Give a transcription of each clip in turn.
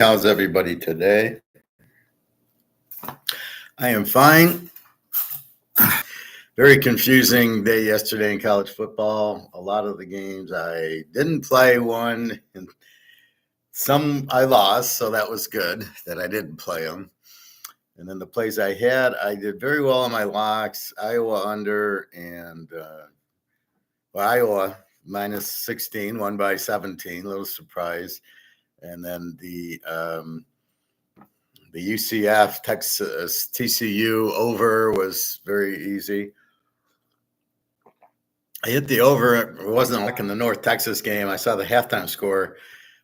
How's everybody today? I am fine. Very confusing day yesterday in college football. A lot of the games I didn't play one, and some I lost, so that was good that I didn't play them. And then the plays I had, I did very well on my locks. Iowa under and Iowa minus 16, won by 17. A little surprise. And then the UCF Texas TCU over was very easy. I hit the over. It wasn't like in the North Texas game. I saw the halftime score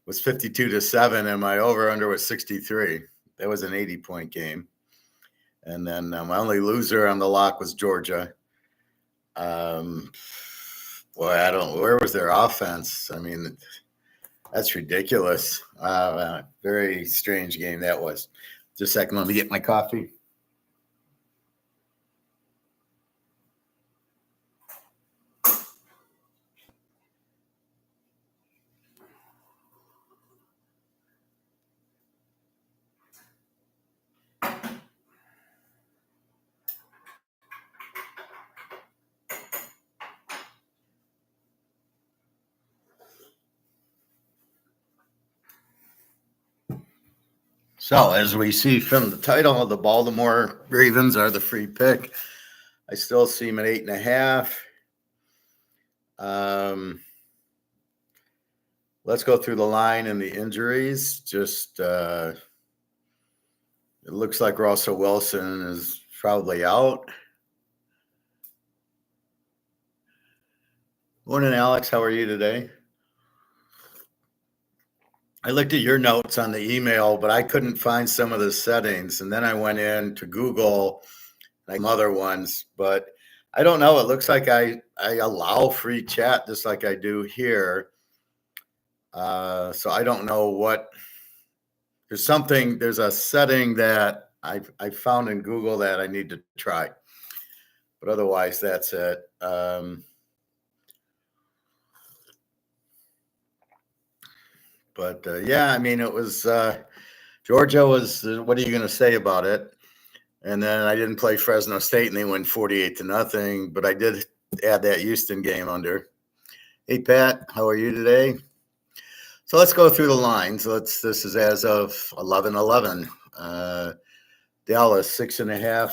was 52-7, and my over under was 63. That was an 80-point game. And then my only loser on the lock was Georgia. Where was their offense? I mean, that's ridiculous. Very strange game that was. Just a second, let me get my coffee. So, as we see from the title, the Baltimore Ravens are the free pick. I still see them at 8.5. Let's go through the line and the injuries. It looks like Russell Wilson is probably out. Morning, Alex. How are you today? I looked at your notes on the email, but I couldn't find some of the settings. And then I went in to Google like other ones, but I don't know. It looks like I allow free chat just like I do here. So I don't know what there's a setting that I found in Google that I need to try. But otherwise, that's it. Yeah, I mean, it was Georgia was. What are you going to say about it? And then I didn't play Fresno State, and they went 48-0. But I did add that Houston game under. Hey, Pat, how are you today? So let's go through the lines. This is as of 11/11. Dallas 6.5,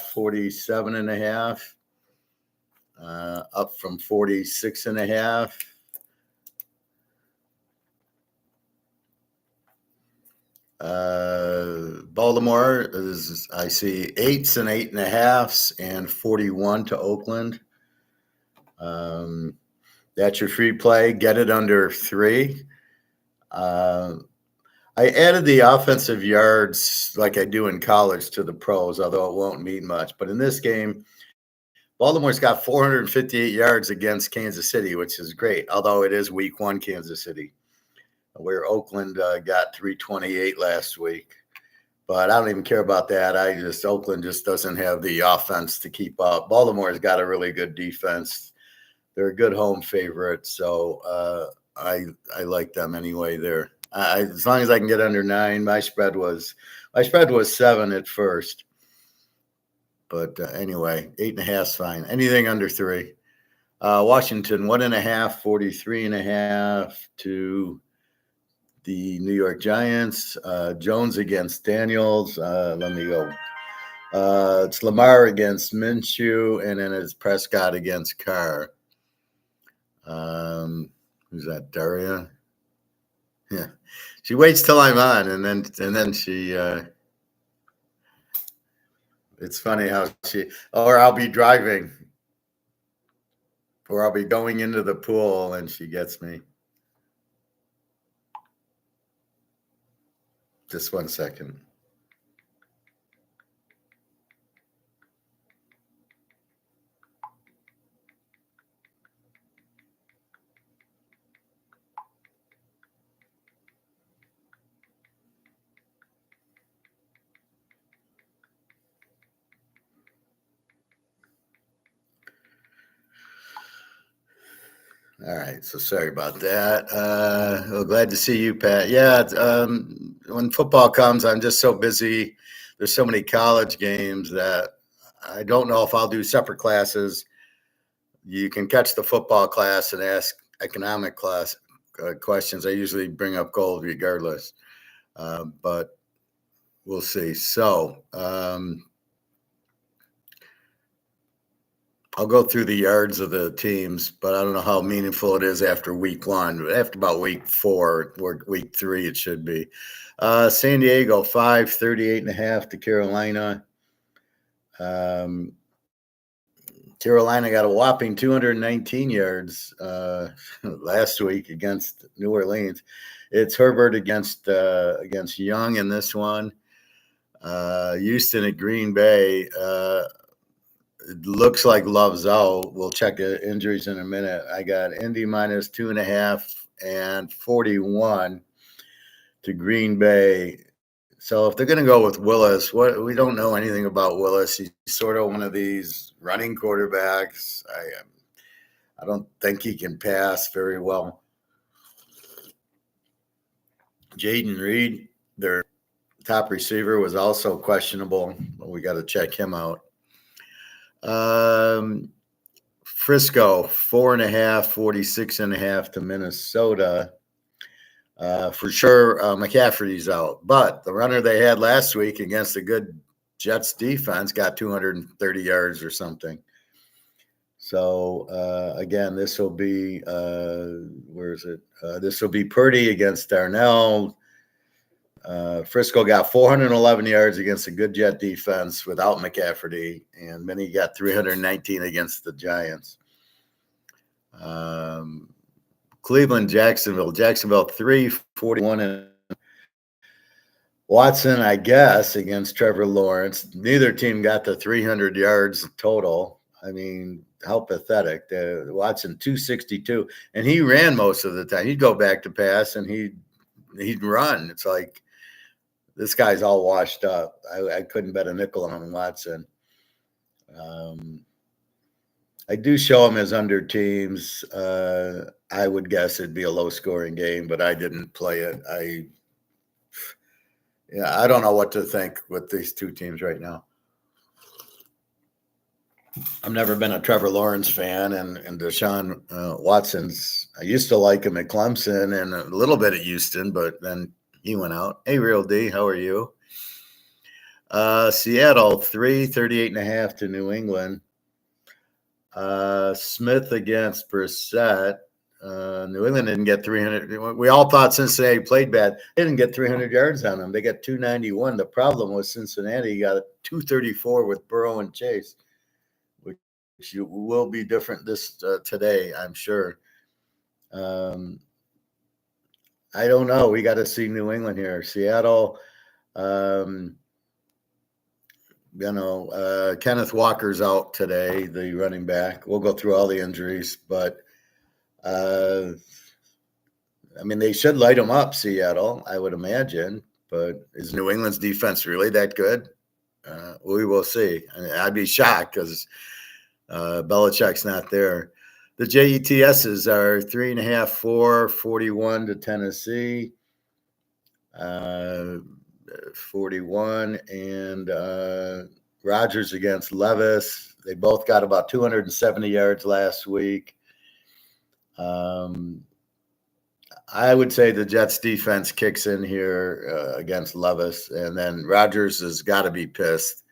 47.5, up from 46.5. Baltimore is, I see 8s and 8.5s and 41 to Oakland. That's your free play. Get it under 3. I added the offensive yards like I do in college to the pros, although it won't mean much. But in this game, Baltimore's got 458 yards against Kansas City, which is great, although it is week 1 Kansas City, where Oakland got 328 last week. But I don't even care about that. Oakland just doesn't have the offense to keep up. Baltimore's got a really good defense. They're a good home favorite, so I like them anyway there. As long as I can get under 9, my spread was 7 at first. But anyway, 8.5 is fine. Anything under 3. Washington 1.5, 43.5 to the New York Giants. Jones against Daniels. Let me go. It's Lamar against Minshew, and then it's Prescott against Carr. Who's that? Daria? Yeah. She waits till I'm on, and then she. It's funny how or I'll be driving, or I'll be going into the pool, and she gets me. Just 1 second. All right, so sorry about that. Glad to see you, Pat. Yeah, when football comes, I'm just so busy. There's so many college games that I don't know if I'll do separate classes. You can catch the football class and ask economic class questions. I usually bring up gold regardless, but we'll see. So I'll go through the yards of the teams, but I don't know how meaningful it is after week one. After about week 4 or week 3, it should be. San Diego, 38.5 to Carolina. Carolina got a whopping 219 yards last week against New Orleans. It's Herbert against Young in this one. Houston at Green Bay. It looks like Love's out. We'll check the injuries in a minute. I got Indy minus 2.5 and 41 to Green Bay. So if they're going to go with Willis, we don't know anything about Willis. He's sort of one of these running quarterbacks. I don't think he can pass very well. Jaden Reed, their top receiver, was also questionable. We got to check him out. Frisco, 4.5, 46.5 to Minnesota. For sure, McCaffrey's out. But the runner they had last week against a good Jets defense got 230 yards or something. So, again, this will be where is it? This will be Purdy against Darnell. Frisco got 411 yards against a good Jet defense without McCaffrey, and then he got 319 against the Giants. Cleveland, Jacksonville, 341, and Watson, I guess, against Trevor Lawrence. Neither team got to 300 yards total. I mean, how pathetic. Watson, 262, and he ran most of the time. He'd go back to pass, and he'd run. It's like, this guy's all washed up. I couldn't bet a nickel on Watson. I do show him as under teams. I would guess it'd be a low-scoring game, but I didn't play it. I don't know what to think with these two teams right now. I've never been a Trevor Lawrence fan, and Deshaun Watson's. I used to like him at Clemson and a little bit at Houston, but then he went out. Hey, Real D, how are you? Seattle, 38.5 to New England. Smith against Brissett. New England didn't get 300. We all thought Cincinnati played bad. They didn't get 300 yards on them. They got 291. The problem was Cincinnati got 234 with Burrow and Chase, which will be different this today, I'm sure. I don't know. We got to see New England here. Seattle, Kenneth Walker's out today, the running back. We'll go through all the injuries, but they should light them up, Seattle, I would imagine. But is New England's defense really that good? We will see. I'd be shocked because Belichick's not there. The JETSs are 3.5, 41 to Tennessee. 41 and Rodgers against Levis. They both got about 270 yards last week. I would say the Jets defense kicks in here against Levis, and then Rodgers has got to be pissed.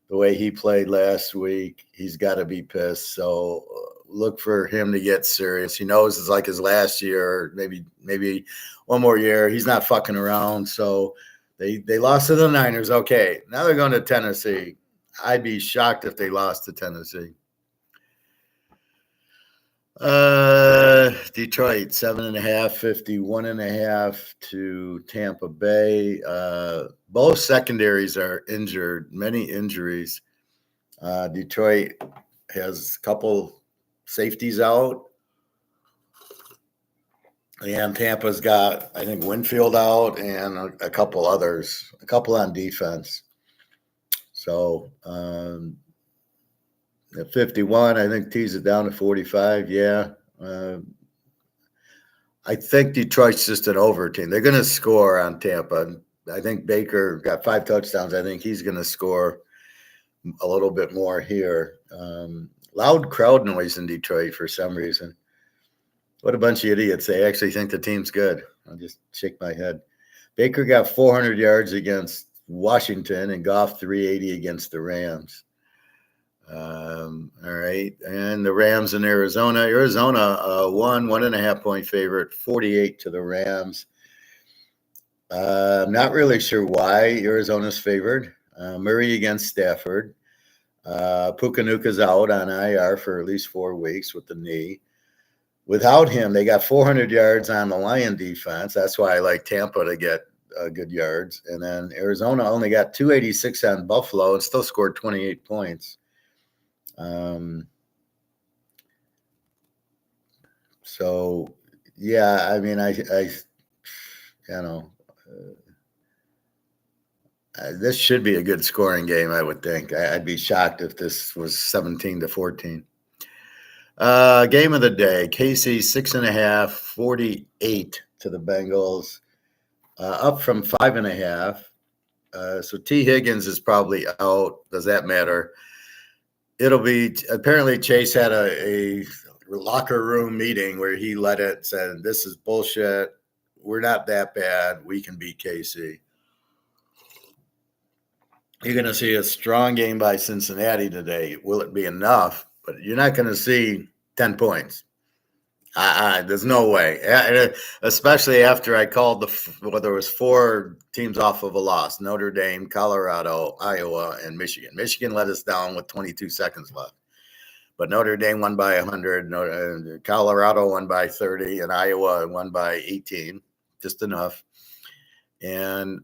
The way he played last week, he's got to be pissed. So look for him to get serious. He knows it's like his last year, maybe one more year. He's not fucking around. So they lost to the Niners. Okay, now they're going to Tennessee. I'd be shocked if they lost to Tennessee. Detroit, 7.5, 51.5 to Tampa Bay. Both secondaries are injured, many injuries. Detroit has a couple safeties out. And Tampa's got, I think, Winfield out and a couple others, a couple on defense. So at 51, I think tees it down to 45. Yeah. I think Detroit's just an over team. They're going to score on Tampa. I think Baker got 5 touchdowns. I think he's going to score a little bit more here. Loud crowd noise in Detroit for some reason. What a bunch of idiots. They actually think the team's good. I'll just shake my head. Baker got 400 yards against Washington and Goff 380 against the Rams. All right. And the Rams in Arizona. Arizona, 1.5 point favorite, 48 to the Rams. I'm not really sure why Arizona's favored. Murray against Stafford. Pukanuka's out on IR for at least 4 weeks with the knee. Without him, they got 400 yards on the Lion defense. That's why I like Tampa to get good yards. And then Arizona only got 286 on Buffalo and still scored 28 points. So, yeah, I mean, this should be a good scoring game, I would think. I'd be shocked if this was 17-14. Game of the day, KC 6.5, 48 to the Bengals, up from 5.5. So T. Higgins is probably out. Does that matter? It'll be apparently Chase had a locker room meeting where he said, this is bullshit. We're not that bad. We can beat KC. You're going to see a strong game by Cincinnati today. Will it be enough? But you're not going to see 10 points. There's no way, especially after I called there was 4 teams off of a loss: Notre Dame, Colorado, Iowa, and Michigan. Michigan let us down with 22 seconds left, but Notre Dame won by 100, Colorado won by 30, and Iowa won by 18, just enough. And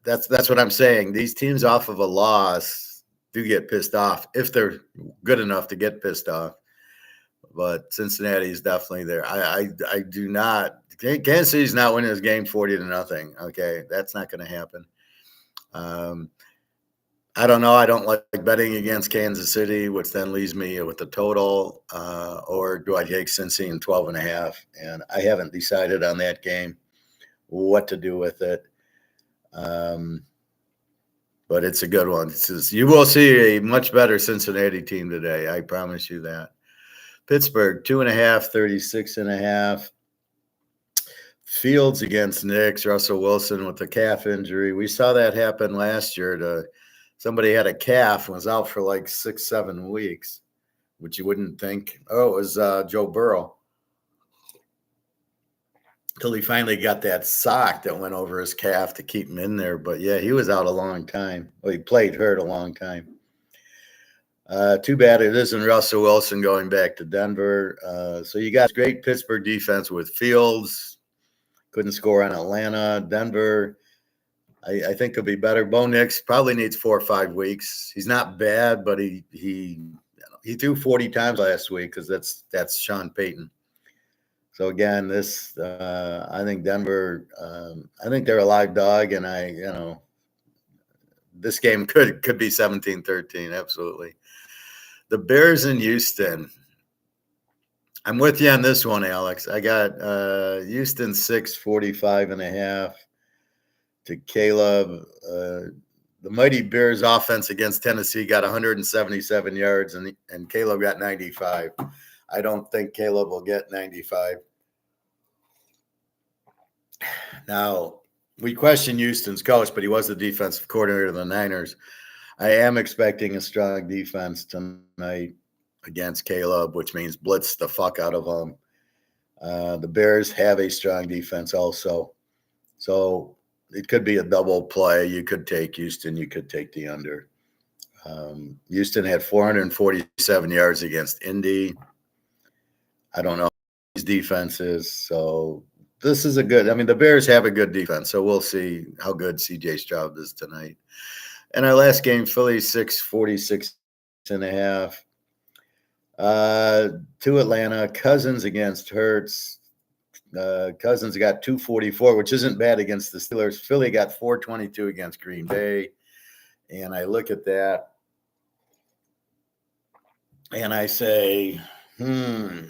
that's what I'm saying. These teams off of a loss do get pissed off if they're good enough to get pissed off. But Cincinnati is definitely there. I do not. Kansas City's not winning this game 40-0. Okay, that's not going to happen. I don't know. I don't like betting against Kansas City, which then leaves me with the total. Or do I take Cincy in 12.5? And I haven't decided on that game what to do with it. But it's a good one. You will see a much better Cincinnati team today. I promise you that. Pittsburgh, 2.5, 36.5. Fields against Knicks. Russell Wilson with the calf injury. We saw that happen last year. Somebody had a calf and was out for like 6-7 weeks, which you wouldn't think. Oh, it was Joe Burrow. Till he finally got that sock that went over his calf to keep him in there. But, yeah, he was out a long time. Well, he played hurt a long time. Too bad it isn't Russell Wilson going back to Denver. So you got great Pittsburgh defense with Fields. Couldn't score on Atlanta. Denver, I think could be better. Bo Nix probably needs 4 or 5 weeks. He's not bad, but he threw 40 times last week because that's Sean Payton. So again, I think Denver. I think they're a live dog, and this game could be 17-13. Absolutely. The Bears in Houston. I'm with you on this one, Alex. I got Houston 645.5 to Caleb. The mighty Bears offense against Tennessee got 177 yards, and Caleb got 95. I don't think Caleb will get 95. Now, we question Houston's coach, but he was the defensive coordinator of the Niners. I am expecting a strong defense tonight against Caleb, which means blitz the fuck out of them. The Bears have a strong defense also. So it could be a double play. You could take Houston. You could take the under. Houston had 447 yards against Indy. I don't know what his defense is. So this is the Bears have a good defense. So we'll see how good C.J. Stroud is tonight. And our last game, Philly 646.5. To Atlanta, Cousins against Hurts. Cousins got 244, which isn't bad against the Steelers. Philly got 422 against Green Bay. And I look at that and I say, I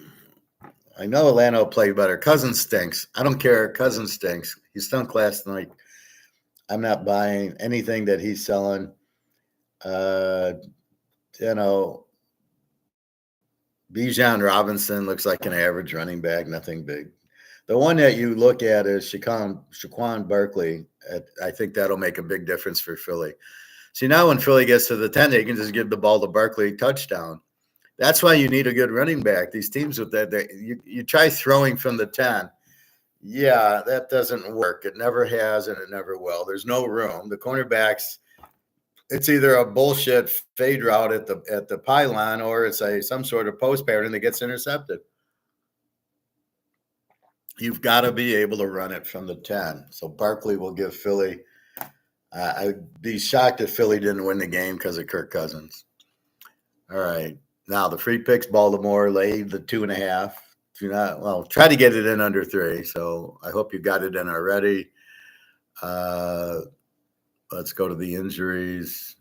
know Atlanta will play better. Cousins stinks. I don't care. Cousins stinks. He stunk last night. I'm not buying anything that he's selling. Uh, you know, Bijan Robinson looks like an average running back, nothing big. The one that you look at is Shaquan Barkley. I think that'll make a big difference for Philly. See, now when Philly gets to the 10, they can just give the ball to Barkley touchdown. That's why you need a good running back. These teams with that, you try throwing from the 10. Yeah, that doesn't work. It never has and it never will. There's no room. The cornerbacks, it's either a bullshit fade route at the pylon or it's some sort of post pattern that gets intercepted. You've got to be able to run it from the 10. So Barkley will give Philly. I'd be shocked if Philly didn't win the game because of Kirk Cousins. All right. Now the free picks, Baltimore laid the 2.5. Do not, well, try to get it in under 3. So I hope you got it in already. Let's go to the injuries.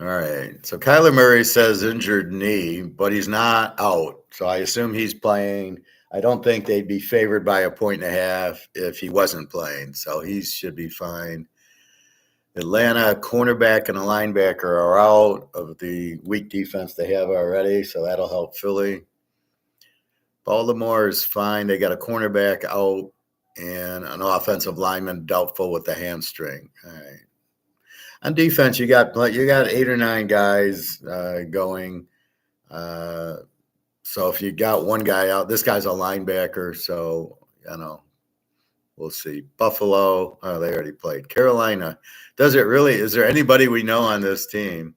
All right. So Kyler Murray says injured knee, but he's not out. So I assume he's playing. I don't think they'd be favored by 1.5 if he wasn't playing. So he should be fine. Atlanta cornerback and a linebacker are out of the weak defense they have already. So that'll help Philly. Baltimore is fine. They got a cornerback out and an offensive lineman doubtful with the hamstring. All right. On defense, you got 8 or 9 guys going. So if you got one guy out, this guy's a linebacker. So, we'll see. Buffalo, they already played. Carolina, is there anybody we know on this team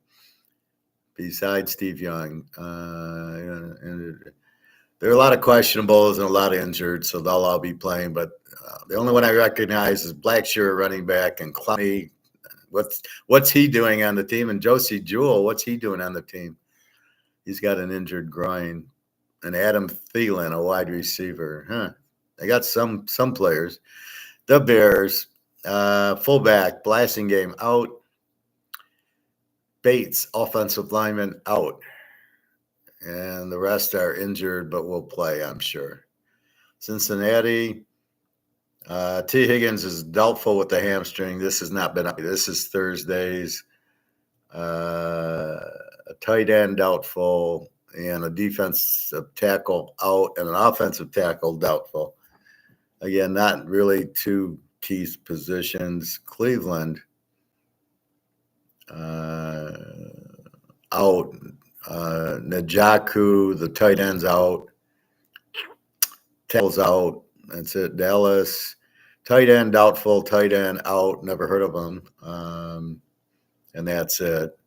besides Steve Young? There are a lot of questionables and a lot of injured, so they'll all be playing. But the only one I recognize is Blackshear, running back, and Clowney. What's he doing on the team? And Josie Jewell, what's he doing on the team? He's got an injured groin. And Adam Thielen, a wide receiver. They got some players. The Bears, fullback, Blasingame out. Bates, offensive lineman, out. And the rest are injured, but will play, I'm sure. Cincinnati, T. Higgins is doubtful with the hamstring. This has not been. This is Thursday's. A tight end doubtful, and a defensive tackle out, and an offensive tackle doubtful. Again, not really two key positions. Cleveland out. Njoku, the tight end's out. Tackle's out. That's it. Dallas, tight end doubtful, tight end out. Never heard of them. And that's it.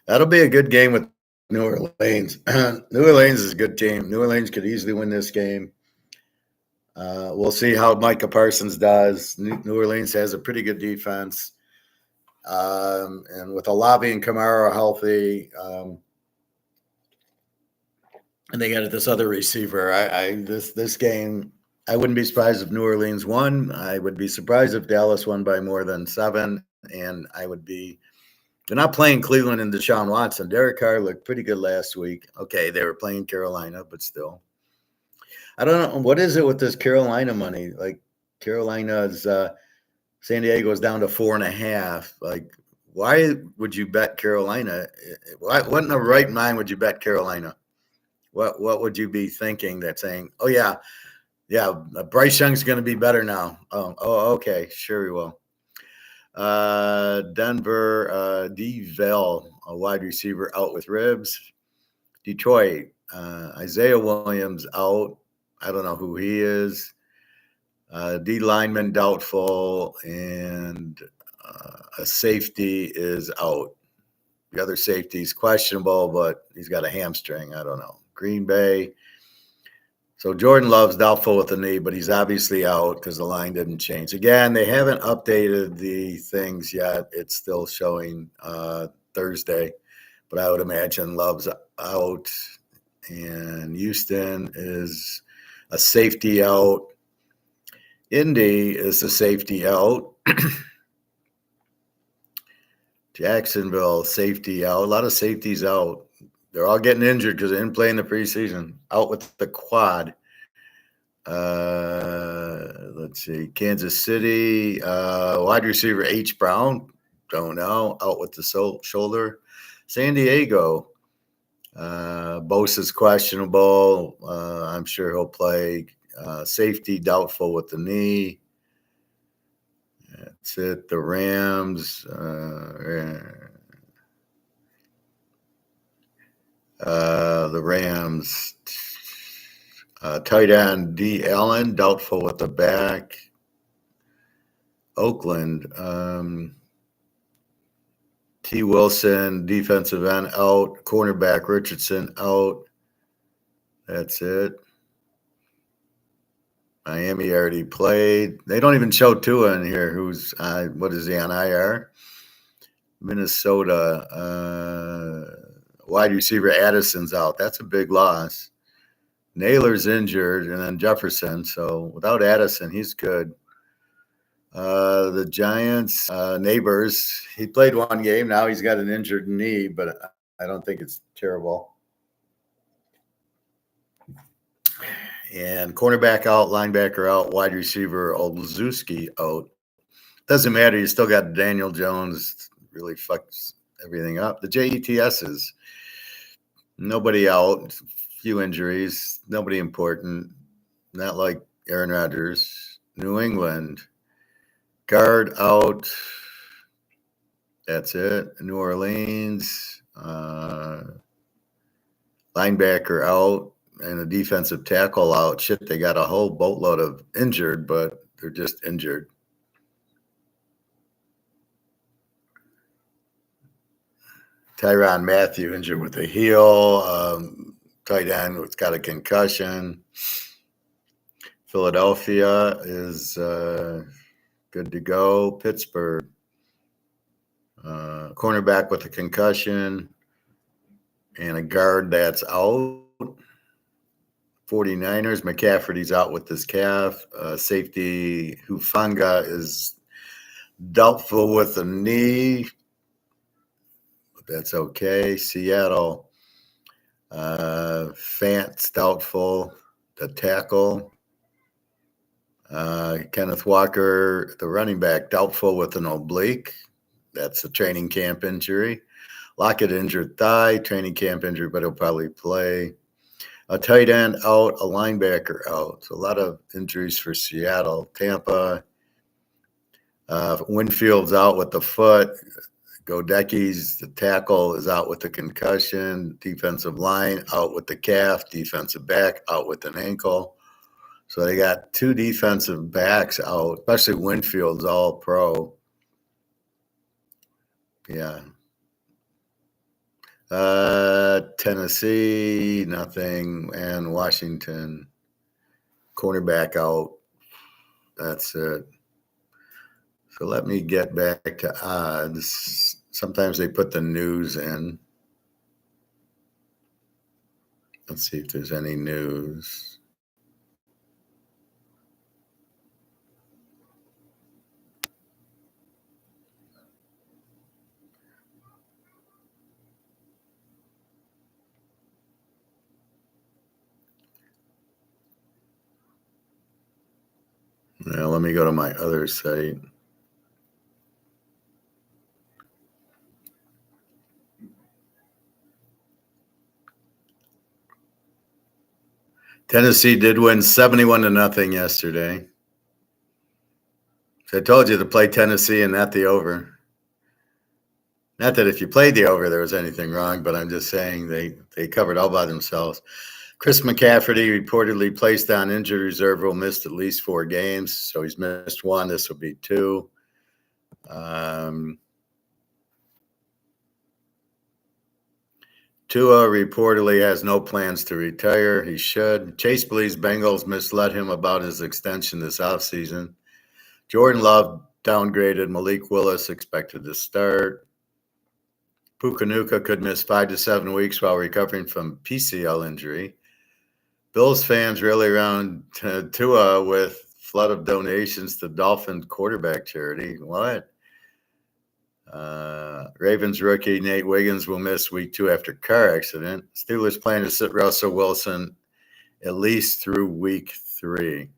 That'll be a good game with New Orleans. New Orleans is a good team. New Orleans could easily win this game. We'll see how Micah Parsons does. New Orleans has a pretty good defense. And with Olave and Kamara healthy, and they got this other receiver. This game, I wouldn't be surprised if New Orleans won. I would be surprised if Dallas won by more than 7. And they're not playing Cleveland and Deshaun Watson. Derek Carr looked pretty good last week. Okay, they were playing Carolina, but still. I don't know. What is it with this Carolina money? Like Carolina's San Diego's down to 4.5. Like, why would you bet Carolina? What in the right mind would you bet Carolina? What would you be thinking that saying, oh, yeah, Bryce Young's going to be better now. Oh, okay, sure he will. Denver, DeVell, a wide receiver, out with ribs. Detroit, Isaiah Williams out. I don't know who he is. D lineman doubtful, and a safety is out. The other safety is questionable, but he's got a hamstring. I don't know. Green Bay. So Jordan Love's doubtful with the knee, but he's obviously out because the line didn't change. Again, they haven't updated the things yet. It's still showing Thursday, but I would imagine Love's out. And Houston is a safety out. Indy is a safety out. Jacksonville, safety out. A lot of safeties out. They're all getting injured because they didn't play in the preseason. Out with the quad. Let's see. Kansas City, wide receiver H. Brown, don't know, out with the shoulder. San Diego, Bosa's questionable. I'm sure he'll play. Safety doubtful with the knee. That's it. The Rams. Tight end D. Allen, doubtful with the back. Oakland. T. Wilson, defensive end, out. Cornerback Richardson, out. That's it. Miami already played. They don't even show Tua in here. Who's what is he on IR? Minnesota wide receiver Addison's out. That's a big loss. Naylor's injured, and then Jefferson. So without Addison, he's good. The Giants, Neighbors. He played one game. Now he's got an injured knee, but I don't think it's terrible. And cornerback out, linebacker out, wide receiver Olszewski out. Doesn't matter. You still got Daniel Jones. Really fucks everything up. The JETSs. Nobody out. Few injuries. Nobody important. Not like Aaron Rodgers. New England. Guard out. That's it. New Orleans. Linebacker out. And a defensive tackle out. Shit, they got a whole boatload of injured, but they're just injured. Tyrann Mathieu injured with a heel. Tight end has got a concussion. Philadelphia is good to go. Pittsburgh. Cornerback with a concussion. And a guard that's out. 49ers, McCaffrey's out with his calf. Safety Hufanga is doubtful with the knee, but that's okay. Seattle, Fant's doubtful, the tackle. Kenneth Walker, the running back, doubtful with an oblique. That's a training camp injury. Lockett injured thigh, training camp injury, but he'll probably play. A tight end out, a linebacker out. So a lot of injuries for Seattle. Tampa, Winfield's out with the foot. Godecki's, the tackle, is out with the concussion. Defensive line out with the calf. Defensive back out with an ankle. So they got two defensive backs out, especially Winfield's all pro. Yeah. Tennessee, nothing, and Washington, cornerback out. That's it. So let me get back to odds. Sometimes they put the news in. Let's see if there's any news. Now let me go to my other site. Tennessee did win 71-0 yesterday. So I told you to play Tennessee and not the over. Not that if you played the over, there was anything wrong, but I'm just saying they covered all by themselves. Chris McCaffrey reportedly placed on injured reserve, will miss at least 4 games. So he's missed 1. This will be 2. Tua reportedly has no plans to retire. He should. Chase believes Bengals misled him about his extension this offseason. Jordan Love downgraded. Malik Willis expected to start. Pukanuka could miss 5 to 7 weeks while recovering from PCL injury. Bills fans rally around Tua with flood of donations to Dolphin quarterback charity. What? Ravens rookie Nate Wiggins will miss week 2 after car accident. Steelers plan to sit Russell Wilson at least through week 3.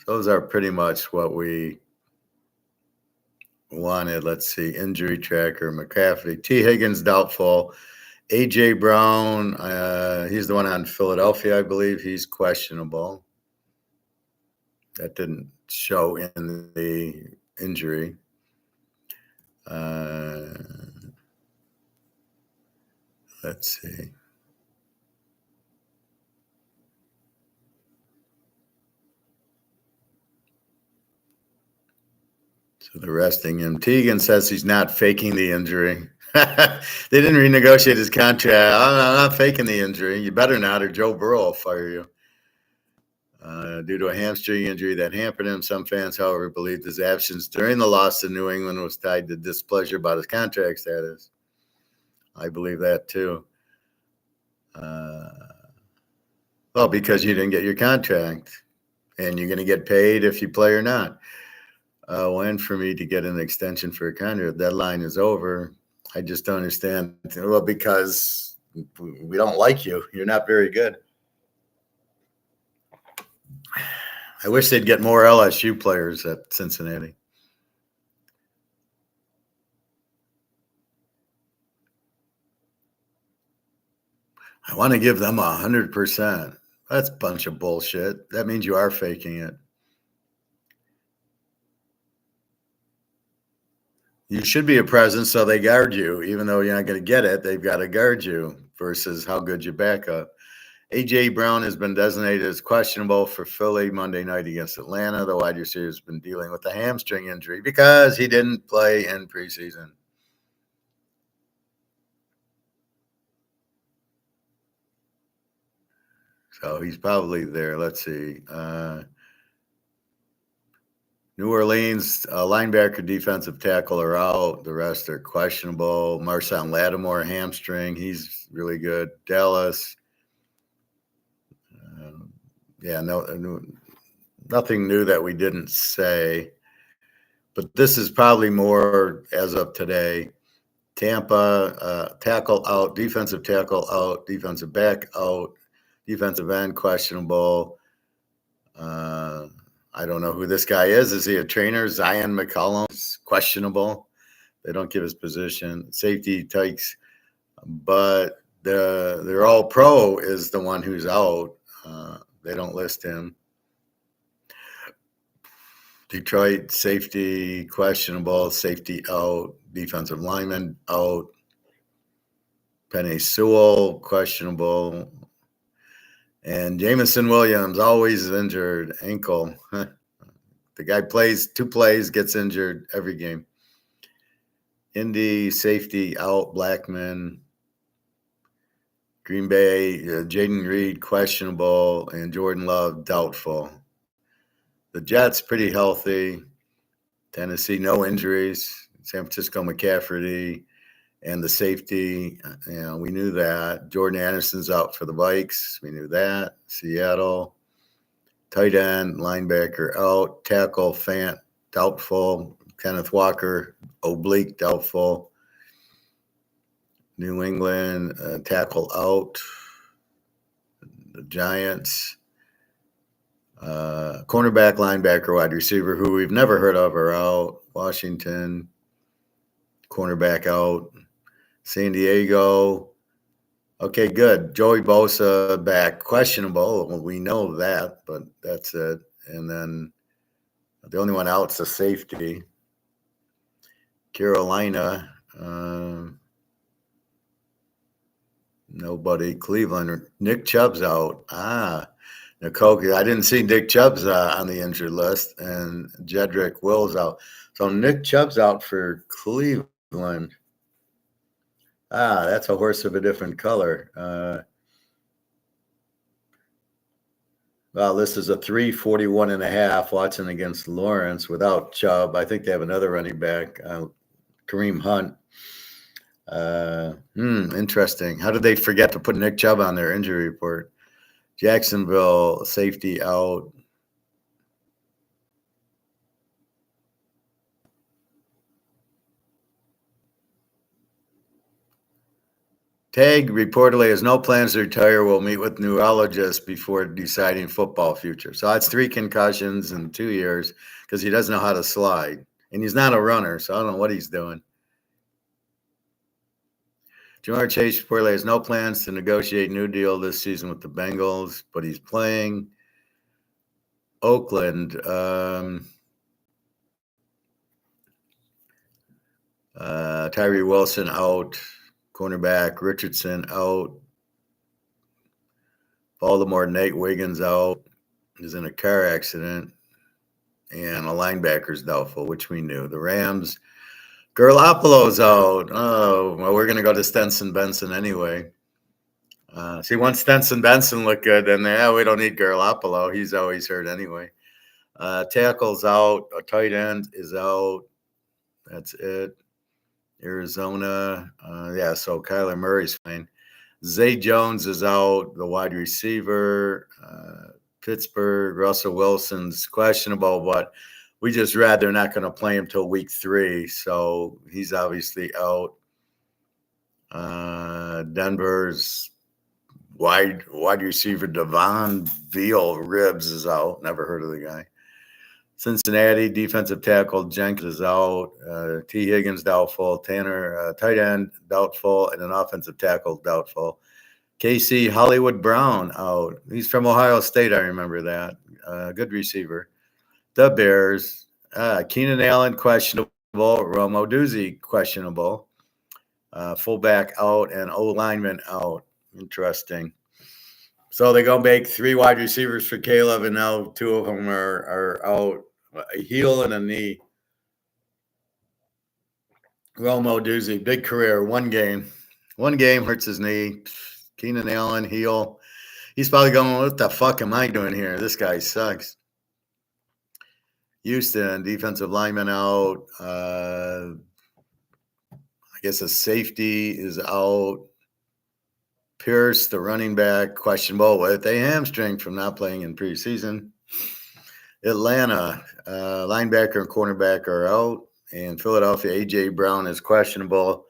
Those are pretty much what we wanted. Let's see. Injury tracker, McCaffrey. T. Higgins, doubtful. A.J. Brown, he's the one on Philadelphia, I believe. He's questionable. That didn't show in the injury. Let's see. So they're resting him. Teagan says he's not faking the injury. They didn't renegotiate his contract. I'm not faking the injury. You better not, or Joe Burrow will fire you. Due to a hamstring injury that hampered him, some fans, however, believed his absence during the loss to New England was tied to displeasure about his contract status. I believe that too. Well, because you didn't get your contract, and you're going to get paid if you play or not. When for me to get an extension for a contract, deadline is over. I just don't understand. Well, because we don't like you. You're not very good. I wish they'd get more LSU players at Cincinnati. I want to give them 100%. That's a bunch of bullshit. That means you are faking it. You should be a presence, so they guard you. Even though you're not going to get it, they've got to guard you versus how good you back up. A.J. Brown has been designated as questionable for Philly Monday night against Atlanta. The wide receiver has been dealing with a hamstring injury because he didn't play in preseason. So he's probably there. Let's see. New Orleans linebacker, defensive tackle are out. The rest are questionable. Marshawn Lattimore, hamstring. He's really good. Dallas. Nothing new that we didn't say. But this is probably more as of today. Tampa, tackle out, defensive tackle out, defensive back out, defensive end questionable. I don't know who this guy is. Is he a trainer? Zion McCollum's questionable. They don't give his position. Safety takes, but their all pro is the one who's out. They don't list him. Detroit safety questionable, safety out, defensive lineman out. Penny Sewell questionable, and Jamison Williams always injured, ankle. The guy plays 2 plays, gets injured every game. Indy safety out, Blackman. Green Bay, Jaden Reed questionable, and Jordan Love doubtful. The Jets pretty healthy. Tennessee no injuries. San Francisco McCaffrey and the safety. We knew that. Jordan Anderson's out for the Vikes. We knew that. Seattle. Tight end, linebacker out. Tackle, Fant, doubtful. Kenneth Walker, oblique, doubtful. New England, tackle out. The Giants. Cornerback, linebacker, wide receiver, who we've never heard of, are out. Washington, cornerback out. San Diego. Okay, good. Joey Bosa back, questionable. Well, we know that, but that's it. And then the only one out's a safety. Carolina, nobody. Cleveland, Nick Chubb's out. Nakoki. I didn't see Nick Chubb's on the injured list, and Jedrick Wills out. So Nick Chubb's out for Cleveland. That's a horse of a different color. Well, this is a 341.5. Watson against Lawrence without Chubb. I think they have another running back, Kareem Hunt. Interesting. How did they forget to put Nick Chubb on their injury report? Jacksonville safety out. Tag reportedly has no plans to retire. Will meet with neurologists before deciding football future. So that's 3 concussions in 2 years because he doesn't know how to slide. And he's not a runner, so I don't know what he's doing. Jamar Chase reportedly has no plans to negotiate new deal this season with the Bengals, but he's playing Oakland. Tyree Wilson out. Cornerback Richardson out. Baltimore, Nate Wiggins out. Is in a car accident. And a linebacker's doubtful, which we knew. The Rams, Garoppolo's out. Oh, well, we're going to go to Stenson Benson anyway. See, once Stenson Benson looked good, then we don't need Garoppolo. He's always hurt anyway. Tackle's out. A tight end is out. That's it. Arizona. So Kyler Murray's fine. Zay Jones is out, the wide receiver. Pittsburgh, Russell Wilson's questionable, but we just read they're not going to play him till week 3, so he's obviously out. Denver's wide receiver Devon Veal Ribs is out. Never heard of the guy. Cincinnati defensive tackle Jenkins is out. T. Higgins doubtful. Tanner tight end doubtful, and an offensive tackle doubtful. KC Hollywood Brown out. He's from Ohio State. I remember that. Good receiver. The Bears. Keenan Allen questionable. Romo Doozy questionable. Fullback out and O lineman out. Interesting. So they're going to make 3 wide receivers for Caleb, and now 2 of them are out. A heel and a knee. Romo Doozy, big career, 1 game. 1 game, hurts his knee. Keenan Allen, heel. He's probably going, what the fuck am I doing here? This guy sucks. Houston, defensive lineman out. I guess a safety is out. Pierce, the running back, questionable with a hamstring from not playing in preseason. Atlanta, linebacker and cornerback are out. And Philadelphia, A.J. Brown is questionable.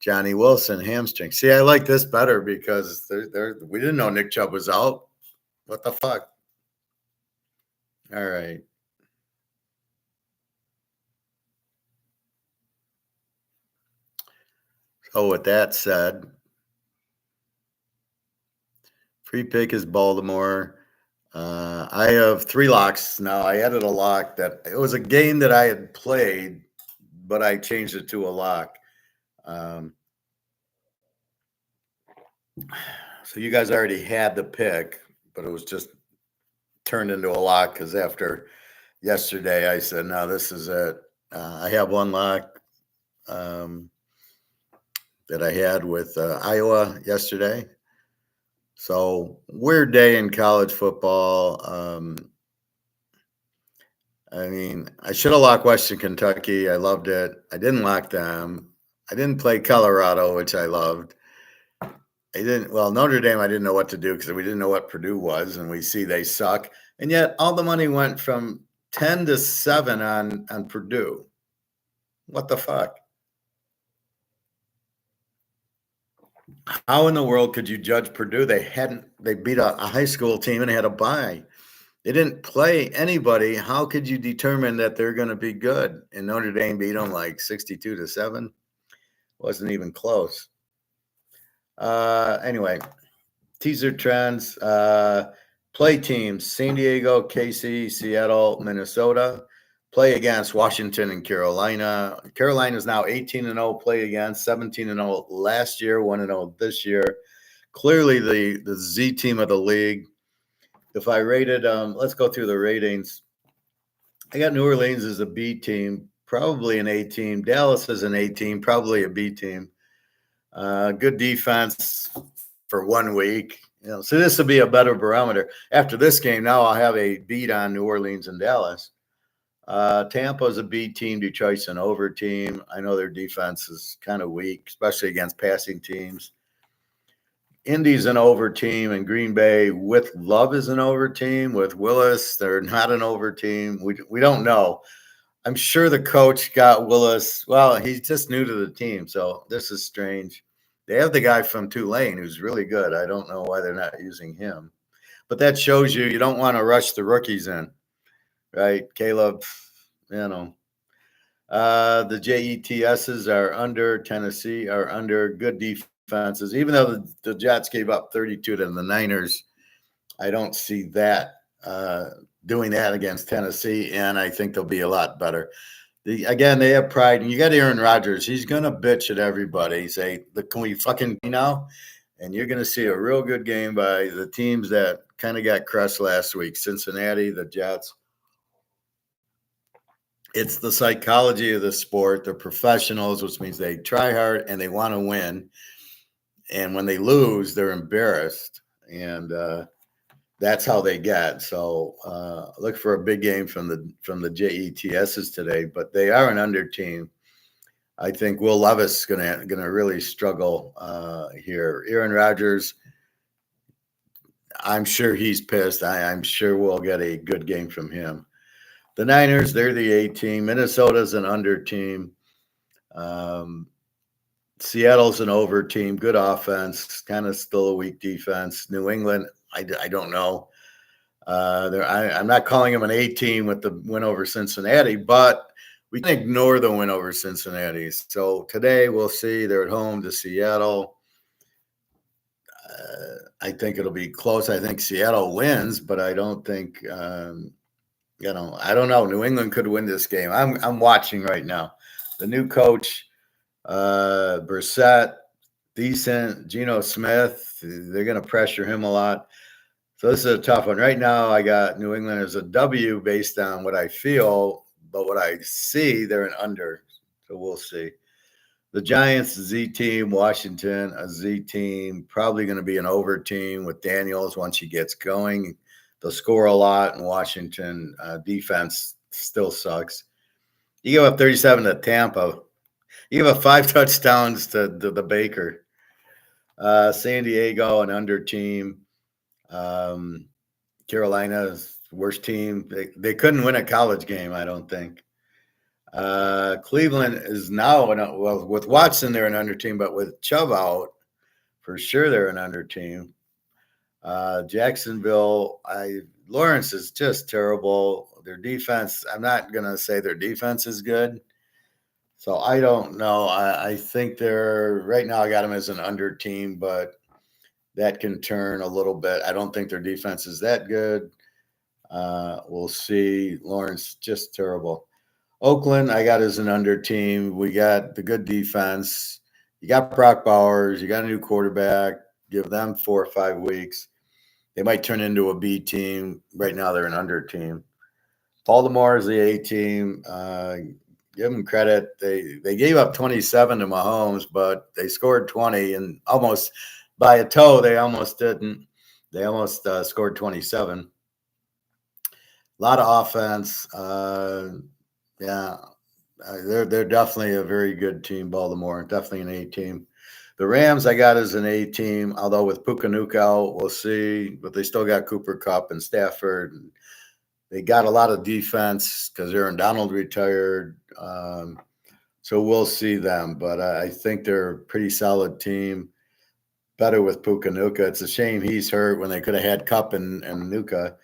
Johnny Wilson, hamstring. See, I like this better because we didn't know Nick Chubb was out. What the fuck? All right. So with that said, free pick is Baltimore. I have 3 locks now. I added a lock that it was a game that I had played, but I changed it to a lock. So you guys already had the pick, but it was just turned into a lock because after yesterday, I said, no, this is it. I have 1 lock that I had with Iowa yesterday. So weird day in college football. I mean, I should have locked Western Kentucky. I loved it. I didn't lock them. I didn't play Colorado, which I loved. Notre Dame, I didn't know what to do because we didn't know what Purdue was, and we see they suck. And yet all the money went from 10 to 7 on Purdue. What the fuck? How in the world could you judge Purdue? They beat a high school team and had a bye. They didn't play anybody. How could you determine that they're going to be good? And Notre Dame beat them like 62 to 7. Wasn't even close. Anyway, teaser trends. Play teams: San Diego, KC, Seattle, Minnesota. Play against Washington and Carolina. Carolina is now 18-0. Play against 17-0 last year, 1-0 this year. Clearly the Z team of the league. If I rated, let's go through the ratings. I got New Orleans as a B team, probably an A team. Dallas as an A team, probably a B team. Good defense for 1 week. So this will be a better barometer. After this game, now I'll have a beat on New Orleans and Dallas. Tampa's a B team. Detroit's an over team. I know their defense is kind of weak, especially against passing teams. Indy's an over team, and Green Bay with Love is an over team. With Willis, they're not an over team. We don't know. I'm sure the coach got Willis. Well, he's just new to the team, so this is strange. They have the guy from Tulane who's really good. I don't know why they're not using him. But that shows you don't want to rush the rookies in, right? Caleb, you know. The JETSs are under. Tennessee are under. Good defenses. Even though the Jets gave up 32 to the Niners, I don't see that doing that against Tennessee, and I think they'll be a lot better. Again, they have pride, and you got Aaron Rodgers. He's gonna bitch at everybody. Say, "Can we fucking now?" And you're gonna see a real good game by the teams that kind of got crushed last week: Cincinnati, the Jets. It's the psychology of the sport. They're professionals, which means they try hard and they want to win. And when they lose, they're embarrassed, and that's how they get. So look for a big game from the JETSs today, but they are an under team. I think Will Levis is gonna really struggle here. Aaron Rodgers, I'm sure he's pissed. I'm sure we'll get a good game from him. The Niners, they're the A team. Minnesota's an under team. Seattle's an over team. Good offense, kind of still a weak defense. New England, I don't know. I'm not calling them an A team with the win over Cincinnati, but we can ignore the win over Cincinnati. So today we'll see. They're at home to Seattle. I think it'll be close. I think Seattle wins, but I don't think I don't know. New England could win this game. I'm watching right now. The new coach, Brissett, decent. Geno Smith, they're going to pressure him a lot. So this is a tough one. Right now, I got New England as a W based on what I feel, but what I see, they're an under. So we'll see. The Giants, Z team. Washington, a Z team. Probably going to be an over team with Daniels once he gets going. They'll score a lot, and Washington defense still sucks. You give up 37 to Tampa. You give up 5 touchdowns to the Baker. San Diego, an under team. Carolina's worst team. They couldn't win a college game, I don't think. Cleveland is now, well, with Watson, they're an under team, but with Chubb out, for sure they're an under team. Jacksonville, Lawrence is just terrible. Their defense, I'm not going to say their defense is good. So I don't know. I think right now I got them as an under team, but that can turn a little bit. I don't think their defense is that good. We'll see. Lawrence, just terrible. Oakland, I got as an under team. We got the good defense. You got Brock Bowers. You got a new quarterback. Give them 4 or 5 weeks. They might turn into a B team. Right now, they're an under team. Baltimore is the A team. Give them credit. They gave up 27 to Mahomes, but they scored 20, and almost by a toe, they almost didn't. They almost scored 27. A lot of offense. They're definitely a very good team, Baltimore. Definitely an A team. The Rams I got as an A team, although with Puka out, we'll see. But they still got Cooper Kupp and Stafford. They got a lot of defense because Aaron Donald retired. So we'll see them. But I think they're a pretty solid team. Better with Puka Nacua. It's a shame he's hurt when they could have had Kupp and Nuka.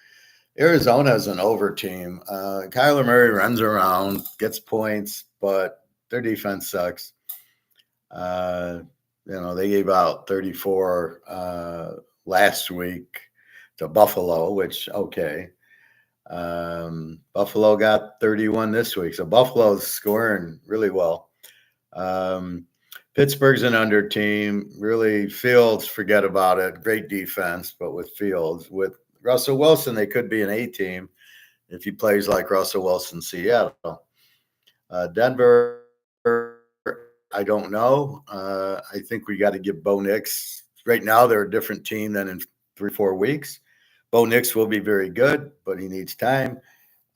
Arizona is an over team. Kyler Murray runs around, gets points, but their defense sucks. They gave out 34 last week to Buffalo, which, okay. Buffalo got 31 this week. So Buffalo's scoring really well. Pittsburgh's an under team. Really, Fields, forget about it. Great defense, but with Fields. With Russell Wilson, they could be an A team if he plays like Russell Wilson, Seattle. Denver, I don't know. I think we got to give Bo Nix. Right now, they're a different team than in 3-4 weeks. Bo Nix will be very good, but he needs time.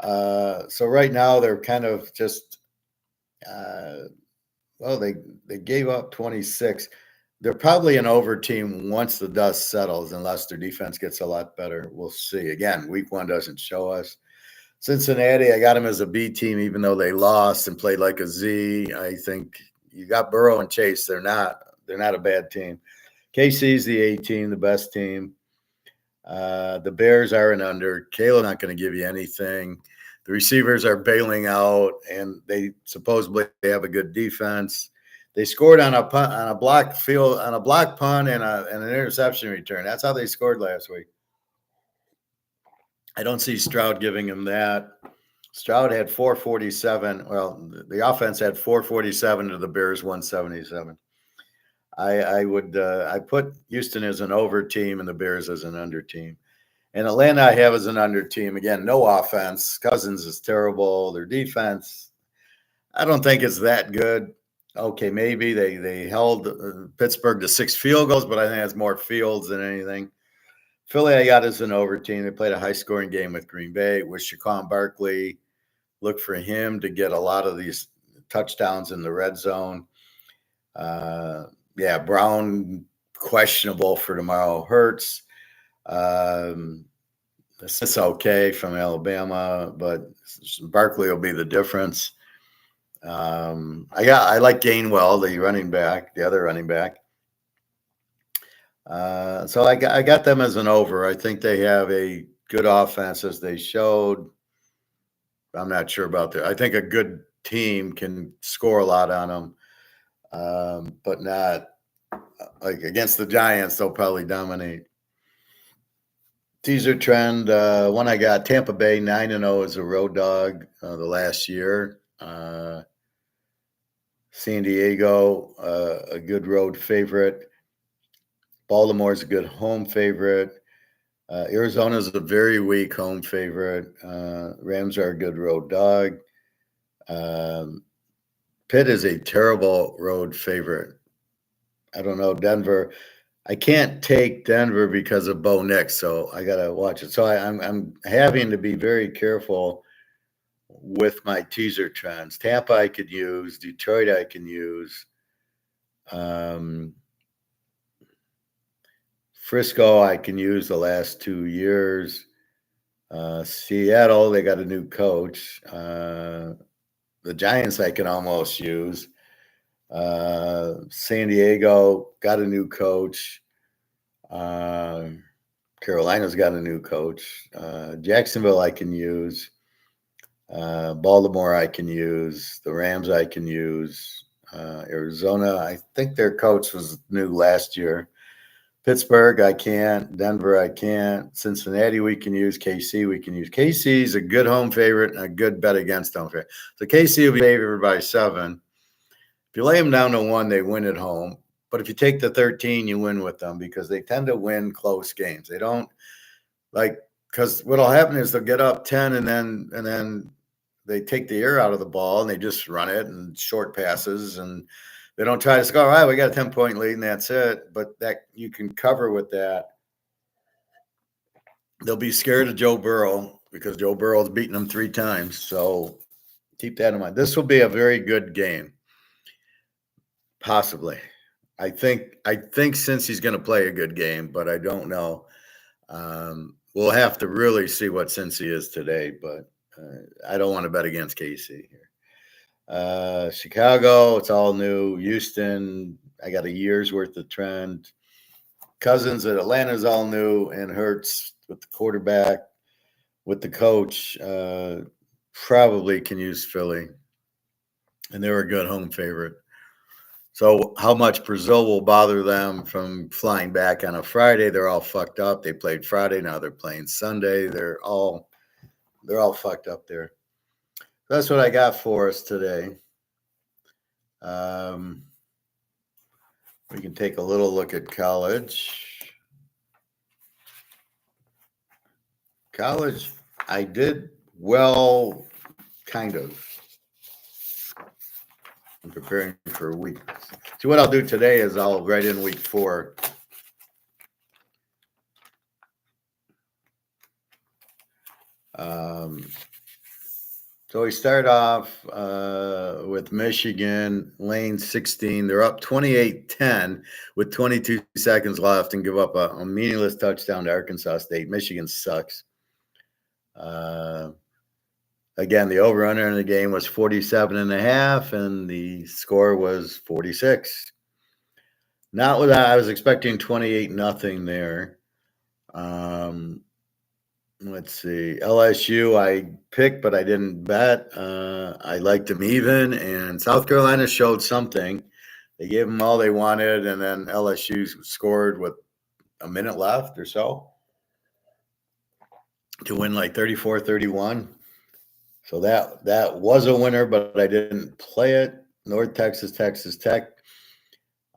So right now, they're kind of just they gave up 26. They're probably an over team once the dust settles, unless their defense gets a lot better. We'll see. Again, week 1 doesn't show us. Cincinnati, I got them as a B team, even though they lost and played like a Z. I think you got Burrow and Chase. They're they're not a bad team. KC's the A team, the best team. The Bears are an under. Kayla's not going to give you anything. The receivers are bailing out, and they supposedly have a good defense. They scored on a punt, on a block field, on a block punt, and an interception return. That's how they scored last week. I don't see Stroud giving him that. Stroud had 447. Well, the offense had 447 to the Bears 177. I put Houston as an over team and the Bears as an under team. And Atlanta I have as an under team. Again, no offense. Cousins is terrible. Their defense, I don't think it's that good. Okay, maybe they held Pittsburgh to 6 field goals, but I think it's more fields than anything. Philly I got as an over team. They played a high-scoring game with Green Bay with Saquon Barkley. Look for him to get a lot of these touchdowns in the red zone. Yeah, Brown questionable for tomorrow. Hurts. It's okay from Alabama, but Barkley will be the difference. I like Gainwell, the running back, the other running back. So I got them as an over. I think they have a good offense as they showed. I'm not sure about that. I think a good team can score a lot on them, but not like against the Giants. They'll probably dominate. Teaser trend. One I got Tampa Bay 9-0 as a road dog the last year. San Diego a good road favorite. Baltimore's a good home favorite. Arizona's a very weak home favorite. Rams are a good road dog. Pitt is a terrible road favorite. I don't know. Denver. I can't take Denver because of Bo Nix, so I got to watch it. So I'm having to be very careful with my teaser trends. Tampa I could use. Detroit I can use. Frisco I can use the last 2 years. Seattle, they got a new coach. The Giants I can almost use. San Diego got a new coach. Carolina's got a new coach. Jacksonville I can use. Baltimore I can use. The Rams I can use. Arizona, I think their coach was new last year. Pittsburgh, I can't. Denver, I can't. Cincinnati, we can use. KC, we can use. KC's a good home favorite and a good bet against home favorite. So KC will be favored by 7. If you lay them down to 1, they win at home. But if you take the 13, you win with them because they tend to win close games. They don't because what'll happen is they'll get up 10 and then they take the air out of the ball and they just run it and short passes and they don't try to score. All right, we got a 10-point lead and that's it. But that you can cover with that. They'll be scared of Joe Burrow because Joe Burrow's beaten them 3 times. So keep that in mind. This will be a very good game. Possibly. I think since he's going to play a good game, but I don't know. We'll have to really see what Cincy is today, but I don't want to bet against KC here. Chicago, it's all new. Houston, I got a year's worth of trend. Cousins at Atlanta's all new, and Hurts with the quarterback, with the coach, probably can use Philly. And they're a good home favorite. So how much Brazil will bother them from flying back on a Friday? They're all fucked up. They played Friday, now they're playing Sunday. They're all fucked up there. That's what I got for us today. We can take a little look at college. College, I did well, kind of. I'm preparing for a week. So what I'll do today is I'll write in week 4. So we start off with Michigan, lane 16. They're up 28-10 with 22 seconds left and give up a meaningless touchdown to Arkansas State. Michigan sucks. Again, the over-under in the game was 47.5, and the score was 46. Not without. I was expecting 28-0 there. Um, let's see. LSU, I picked, but I didn't bet. I liked them even, and South Carolina showed something. They gave them all they wanted, and then LSU scored with a minute left or so to win like 34-31. So that was a winner, but I didn't play it. North Texas, Texas Tech.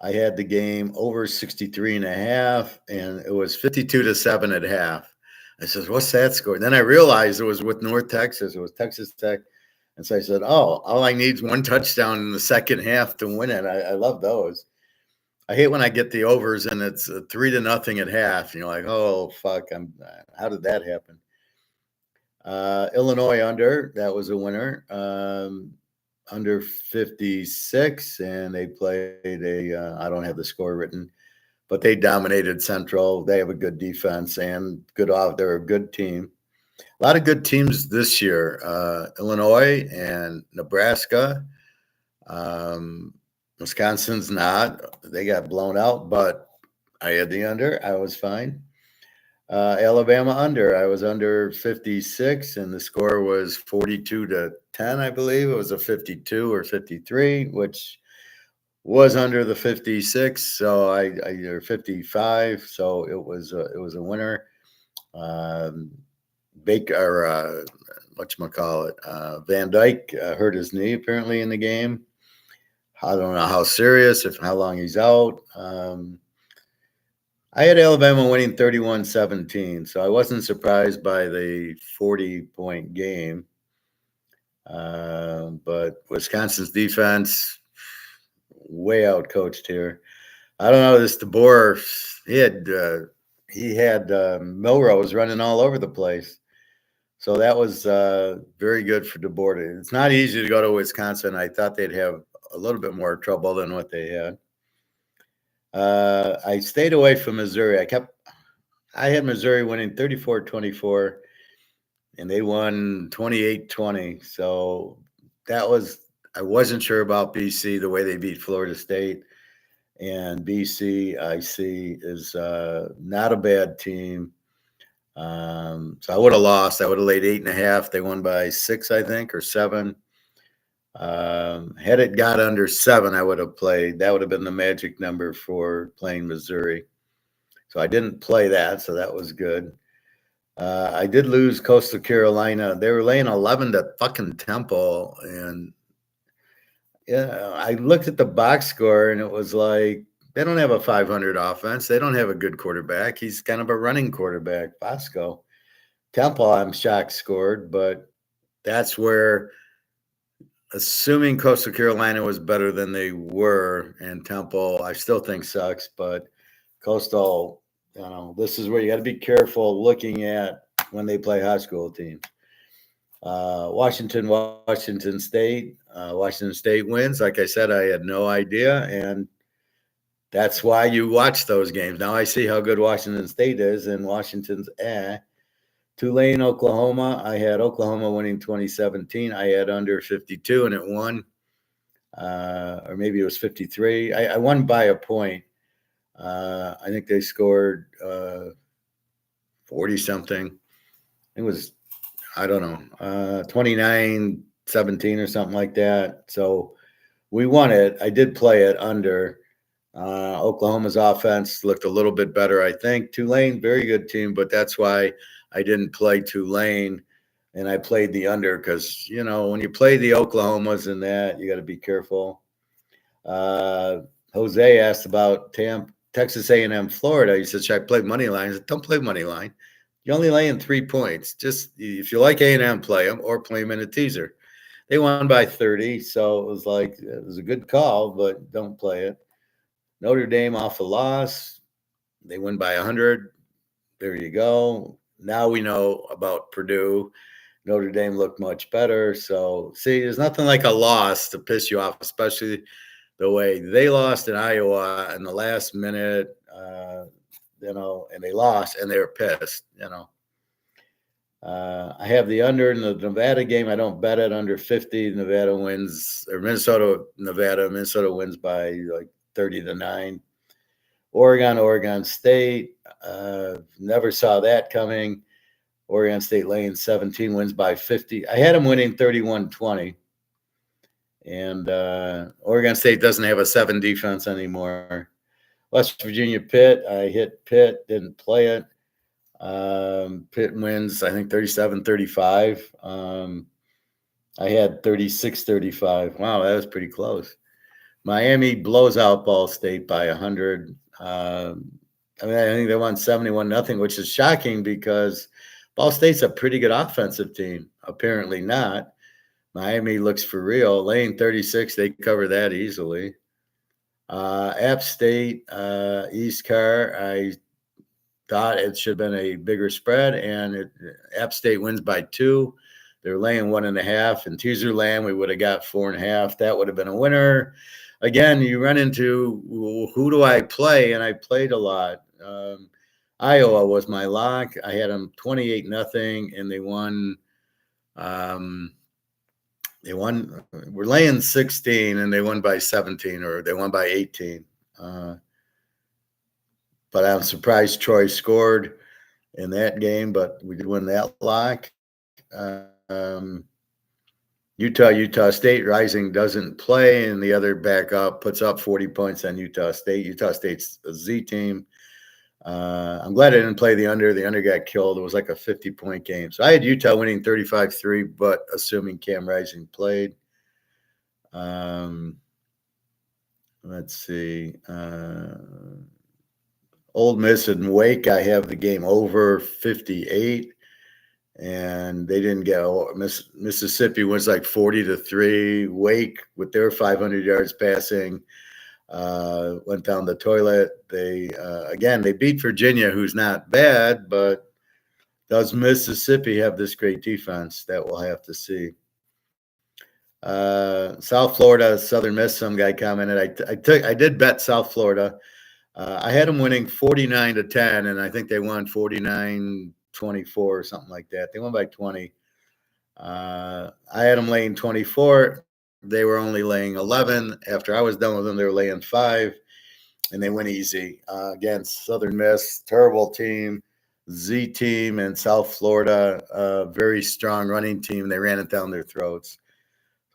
I had the game over 63 and a half, and it was 52-7 at half. I said, what's that score? And then I realized it was with North Texas. It was Texas Tech. And so I said, oh, all I need is one touchdown in the second half to win it. I love those. I hate when I get the overs and it's 3-0 at half. And you're like, oh, fuck. How did that happen? Illinois under, that was a winner. Under 56, and they played I don't have the score written, but they dominated Central. They have a good defense and they're a good team. A lot of good teams this year. Illinois and Nebraska. Wisconsin's not. They got blown out, but I had the under. I was fine. Alabama under. I was under 56, and the score was 42-10, I believe. It was a 52 or 53, which was under the 56. So I or 55. So it was a winner. Baker, whatchamacallit, Van Dyke hurt his knee apparently in the game. I don't know how serious, how long he's out. I had Alabama winning 31-17, so I wasn't surprised by the 40-point game. But Wisconsin's defense, way out coached here. I don't know, this DeBoer, he had Milrose running all over the place. So that was very good for DeBoer. It's not easy to go to Wisconsin. I thought they'd have a little bit more trouble than what they had. I stayed away from Missouri. I had Missouri winning 34-24, and they won 28-20. So I wasn't sure about BC, the way they beat Florida State. And BC, I see, is not a bad team. So I would have lost. I would have laid 8.5. They won by 6, I think, or 7. Had it got under 7, I would have played. That would have been the magic number for playing Missouri. So I didn't play that, so that was good. I did lose Coastal Carolina. They were laying 11 to fucking Temple, and yeah, I looked at the box score, and it was like they don't have a 500 offense. They don't have a good quarterback. He's kind of a running quarterback, Bosco. Temple, I'm shocked, scored, but that's where, assuming Coastal Carolina was better than they were, and Temple, I still think sucks, but Coastal, this is where you got to be careful looking at when they play high school teams. Washington State. Washington State wins. Like I said, I had no idea, and that's why you watch those games. Now I see how good Washington State is, and Washington's Tulane, Oklahoma. I had Oklahoma winning 2017. I had under 52, and it won. Or maybe it was 53. I won by a point. I think they scored 40-something. It was, I don't know, 29-17 or something like that. So we won it. I did play it under. Oklahoma's offense looked a little bit better, I think. Tulane, very good team, but that's why I didn't play Tulane, and I played the under because, when you play the Oklahomas and that, you got to be careful. Jose asked about Texas A&M, Florida. He said, should I play money line? I said, don't play money line. You're only laying 3 points. Just if you like A&M, play them or play them in a teaser. They won by 30, so it was a good call, but don't play it. Notre Dame off a loss. They win by 100. There you go. Now we know about Purdue. Notre Dame looked much better. So, see, there's nothing like a loss to piss you off, especially the way they lost in Iowa in the last minute, and they lost, and they were pissed, I have the under in the Nevada game. I don't bet it under 50. Nevada wins by like 30-9. Oregon State. Never saw that coming. Oregon State laying 17, wins by 50. I had them winning 31-20. And Oregon State doesn't have a 7 defense anymore. West Virginia Pitt, I hit Pitt, didn't play it. Pitt wins, I think, 37-35. I had 36-35. Wow, that was pretty close. Miami blows out Ball State by 100. I think they won 71-0, which is shocking because Ball State's a pretty good offensive team. Apparently not. Miami looks for real. Laying 36, they cover that easily. App State, East Car, I thought it should have been a bigger spread, and App State wins by 2. They're laying 1.5. In teaser land, we would have got 4.5. That would have been a winner. Again, you run into who do I play, and I played a lot. Iowa was my lock. I had them 28-0, and they won. We're laying 16, and they won by 17, or they won by 18. But I'm surprised Troy scored in that game, but we did win that lock. Utah State Rising doesn't play, and the other backup puts up 40 points on Utah State. Utah State's a Z team. I'm glad I didn't play the under. The under got killed. It was like a 50-point game. So I had Utah winning 35-3, but assuming Cam Rising played. Let's see. Ole Miss and Wake, I have the game over 58. And they didn't get Mississippi wins like 40-3. Wake, with their 500 yards passing, went down the toilet. They beat Virginia, who's not bad, but does Mississippi have this great defense? That we'll have to see. South Florida, Southern Miss. Some guy commented. I did bet South Florida. I had them winning 49-10, and I think they won 49-24 or something like that. They won by 20. I had them laying 24. They were only laying 11. After I was done with them, they were laying 5, and they went easy against Southern Miss. Terrible team, Z team, and South Florida, very strong running team. They ran it down their throats.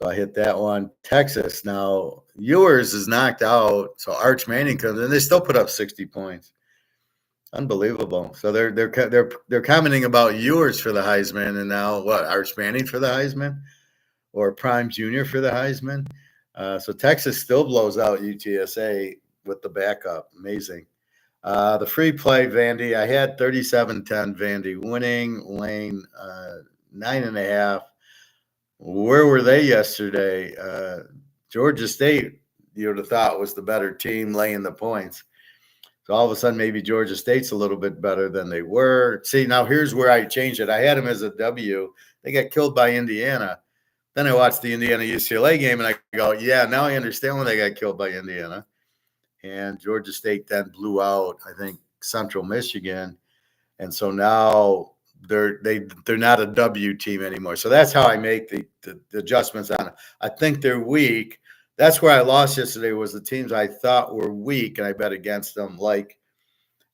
So I hit that one. Texas, now Ewers is knocked out, so Arch Manning comes in. They still put up 60 points. Unbelievable. So they're commenting about Ewers for the Heisman, and now what? Arch Manning for the Heisman, or Prime Jr. for the Heisman. So Texas still blows out UTSA with the backup. Amazing. The free play, Vandy. I had 37-10 Vandy winning, laying 9.5. Where were they yesterday? Georgia State, you would have thought, was the better team laying the points. So all of a sudden, maybe Georgia State's a little bit better than they were. See, now here's where I changed it. I had them as a W. They got killed by Indiana. Then I watched the Indiana-UCLA game, and I go, yeah, now I understand why they got killed by Indiana. And Georgia State then blew out, I think, Central Michigan. And so now they're not a W team anymore. So that's how I make the adjustments on it. I think they're weak. That's where I lost yesterday, was the teams I thought were weak, and I bet against them, like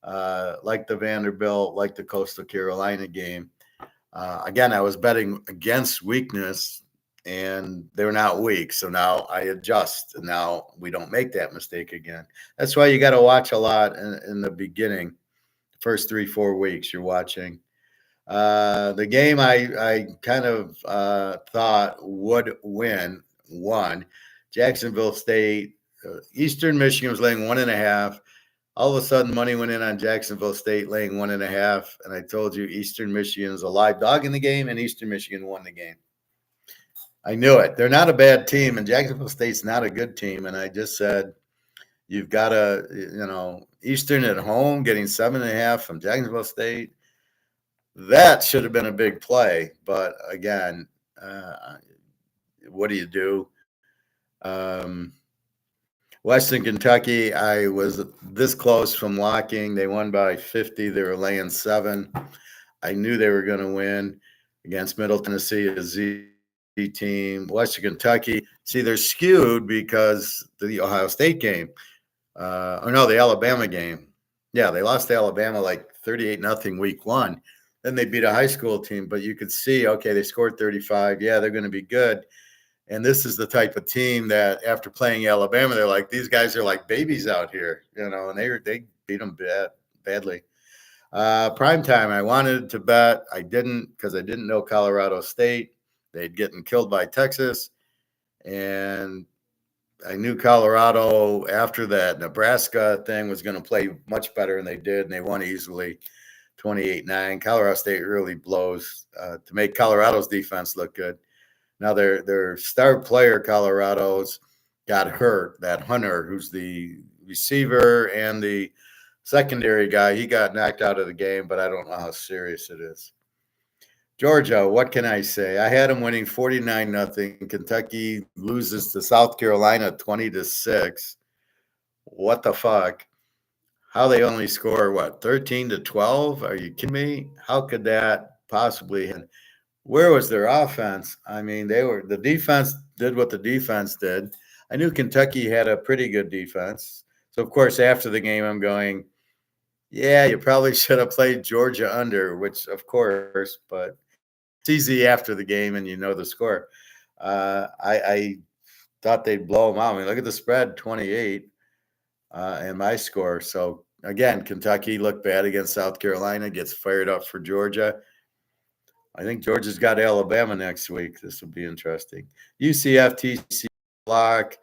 the Vanderbilt, like the Coastal Carolina game. Again, I was betting against weakness, and they're not weak. So now I adjust, and now we don't make that mistake again. That's why you got to watch a lot in the beginning. First 3-4 weeks you're watching. The game I kind of thought would won. Jacksonville State, Eastern Michigan was laying 1.5. All of a sudden, money went in on Jacksonville State laying 1.5, and I told you Eastern Michigan is a live dog in the game, and Eastern Michigan won the game. I knew it. They're not a bad team, and Jacksonville State's not a good team, and I just said, you've got to, Eastern at home getting 7.5 from Jacksonville State. That should have been a big play, but again, what do you do? Western Kentucky, I was this close from locking. They won by 50. They were laying 7. I knew they were going to win against Middle Tennessee, a Z team. Western Kentucky, see, they're skewed because the Ohio State game. Or no, the Alabama game. Yeah, they lost to Alabama like 38-0 week one. Then they beat a high school team, but you could see, okay, they scored 35. Yeah, they're going to be good. And this is the type of team that after playing Alabama, they're like, these guys are like babies out here, and they beat them badly. Prime time, I wanted to bet. I didn't because I didn't know Colorado State. They'd getting killed by Texas. And I knew Colorado after that Nebraska thing was going to play much better, and they did, and they won easily 28-9. Colorado State really blows to make Colorado's defense look good. Now their star player, Colorado's, got hurt. That Hunter, who's the receiver and the secondary guy, he got knocked out of the game, but I don't know how serious it is. Georgia, what can I say? I had them winning 49-0. Kentucky loses to South Carolina 20-6. What the fuck? How they only score what, 13-12? Are you kidding me? How could that possibly happen? Where was their offense? I mean, the defense did what the defense did. I knew Kentucky had a pretty good defense. So of course, after the game, I'm going, yeah, you probably should have played Georgia under, which of course, but it's easy after the game and you know the score. I thought they'd blow them out. I mean, look at the spread, 28, and my score. So again, Kentucky looked bad against South Carolina, gets fired up for Georgia. I think Georgia's got Alabama next week. This will be interesting. UCF TCU block.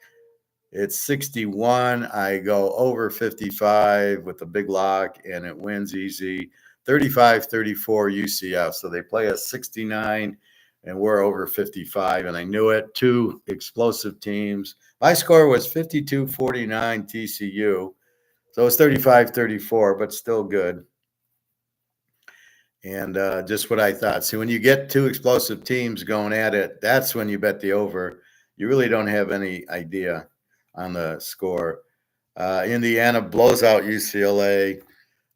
It's 61. I go over 55 with a big lock, and it wins easy. 35-34 UCF. So they play a 69, and we're over 55. And I knew it. Two explosive teams. My score was 52-49 TCU. So it's 35-34, but still good. And just what I thought. See, when you get two explosive teams going at it, that's when you bet the over. You really don't have any idea on the score. Indiana blows out UCLA.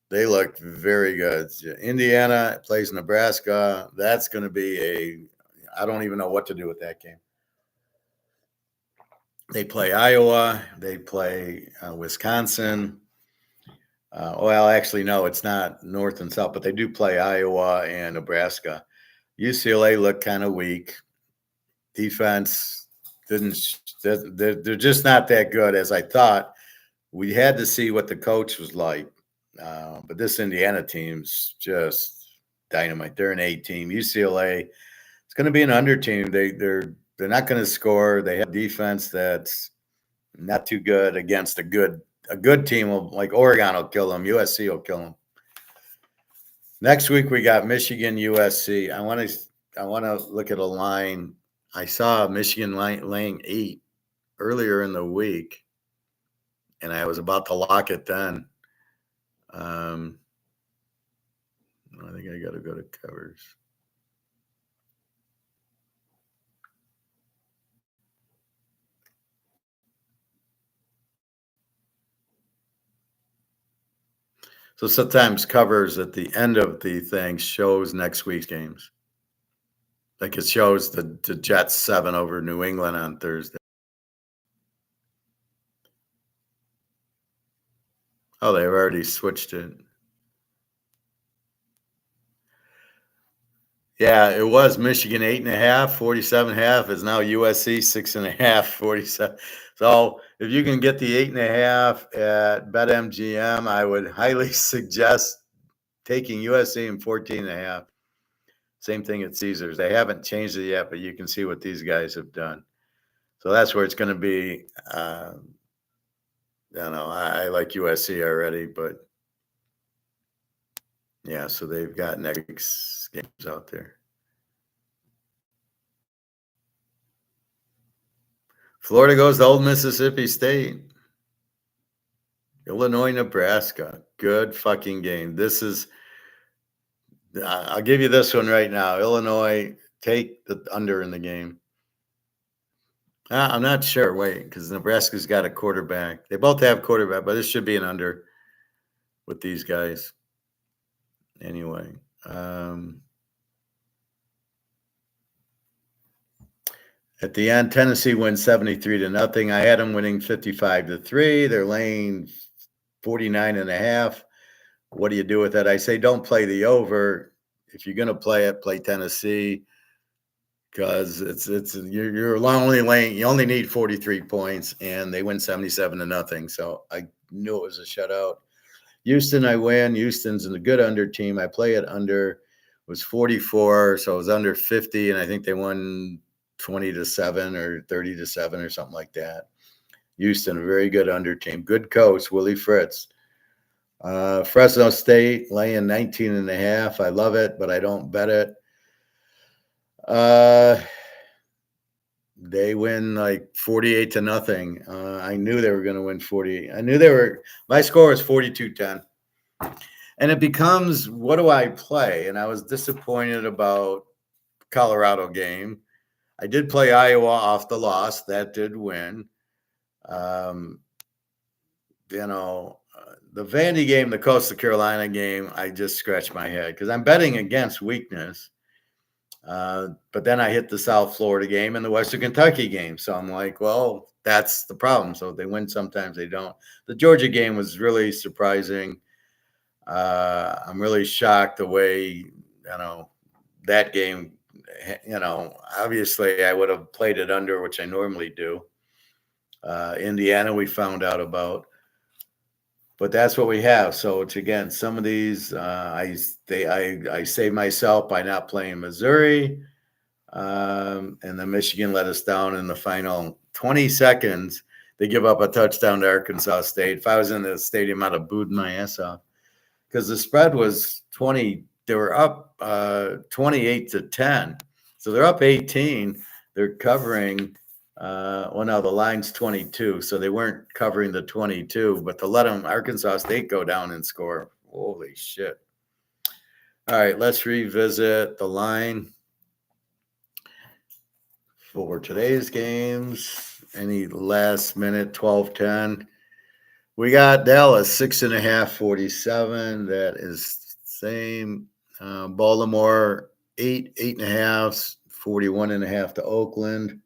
They look very good. Indiana plays Nebraska. That's going to be I don't even know what to do with that game. They play Iowa. They play Wisconsin. Well, actually, no, it's not North and South, but they do play Iowa and Nebraska. UCLA looked kind of weak. Defense didn't. They're just not that good as I thought. We had to see what the coach was like, but this Indiana team's just dynamite. They're an A team. UCLA, it's going to be an under team. They're not going to score. They have defense that's not too good against a good team like Oregon will kill them. USC will kill them. Next week we got Michigan, USC. I want to look at a line. I saw Michigan laying 8 earlier in the week, and I was about to lock it then. I think I got to go to covers. So sometimes covers at the end of the thing shows next week's games. Like it shows the Jets 7 over New England on Thursday. Oh, they've already switched it. Yeah, it was Michigan 8.5, 47.5 is now USC 6.5, 47. So if you can get the 8.5 at BetMGM, I would highly suggest taking USC and 14.5. Same thing at Caesars. They haven't changed it yet, but you can see what these guys have done. So that's where it's going to be. I don't know. I like USC already, but yeah, so they've got next week's games out there. Florida goes to Old Mississippi State. Illinois, Nebraska. Good fucking game. This is, I'll give you this one right now. Illinois, take the under in the game. I'm not sure. Wait, because Nebraska's got a quarterback. They both have quarterback, but this should be an under with these guys. Anyway. At the end, Tennessee wins 73-0. I had them winning 55-3. They're laying 49.5. What do you do with that? I say don't play the over. If you're going to play it, play Tennessee because you're only laying. You only need 43 points, and they win 77-0. So I knew it was a shutout. Houston, I win. Houston's a good under team. I play it under. It was 44, so it was under 50, and I think they won 20-7 or 30-7 or something like that. Houston, a very good under team. Good coach, Willie Fritz. Fresno State laying 19.5. I love it, but I don't bet it. They win like 48-0. I knew they were going to win 48. I knew they were. My score was 42-10. And it becomes, what do I play? And I was disappointed about Colorado game. I did play Iowa off the loss. That did win. The Vandy game, the Coastal Carolina game, I just scratched my head because I'm betting against weakness. But then I hit the South Florida game and the Western Kentucky game. So I'm like, well, that's the problem. So they win sometimes, they don't. The Georgia game was really surprising. I'm really shocked the way, that game, obviously I would have played it under, which I normally do. Indiana, we found out about. But that's what we have. So it's, again, some of these I saved myself by not playing Missouri, and then Michigan let us down in the final 20 seconds. They give up a touchdown to Arkansas State. If I was in the stadium, I'd have booed my ass off because the spread was 20. They were up 28-10, so they're up 18. They're covering. Now the line's 22, so they weren't covering the 22, but to let them Arkansas State go down and score, holy shit. All right, let's revisit the line for today's games. Any last minute 12-10. We got Dallas 6.5, 47. That is same. Baltimore 8.5, 41.5 to Oakland.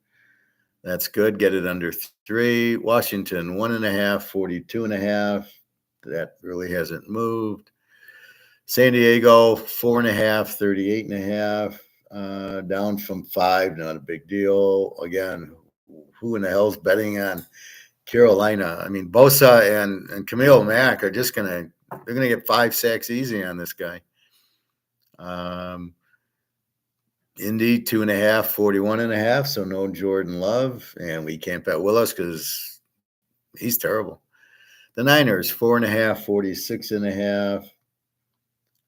That's good. Get it under 3. Washington 1.5, 42.5. That really hasn't moved. San Diego 4.5, 38.5. Down from 5. Not a big deal. Again, who in the hell's betting on Carolina? I mean, Bosa and Camille Mack are just they're gonna get 5 sacks easy on this guy. Indy 2.5, 41.5. So no Jordan Love, and we can't bet Willis because he's terrible. The Niners 4.5,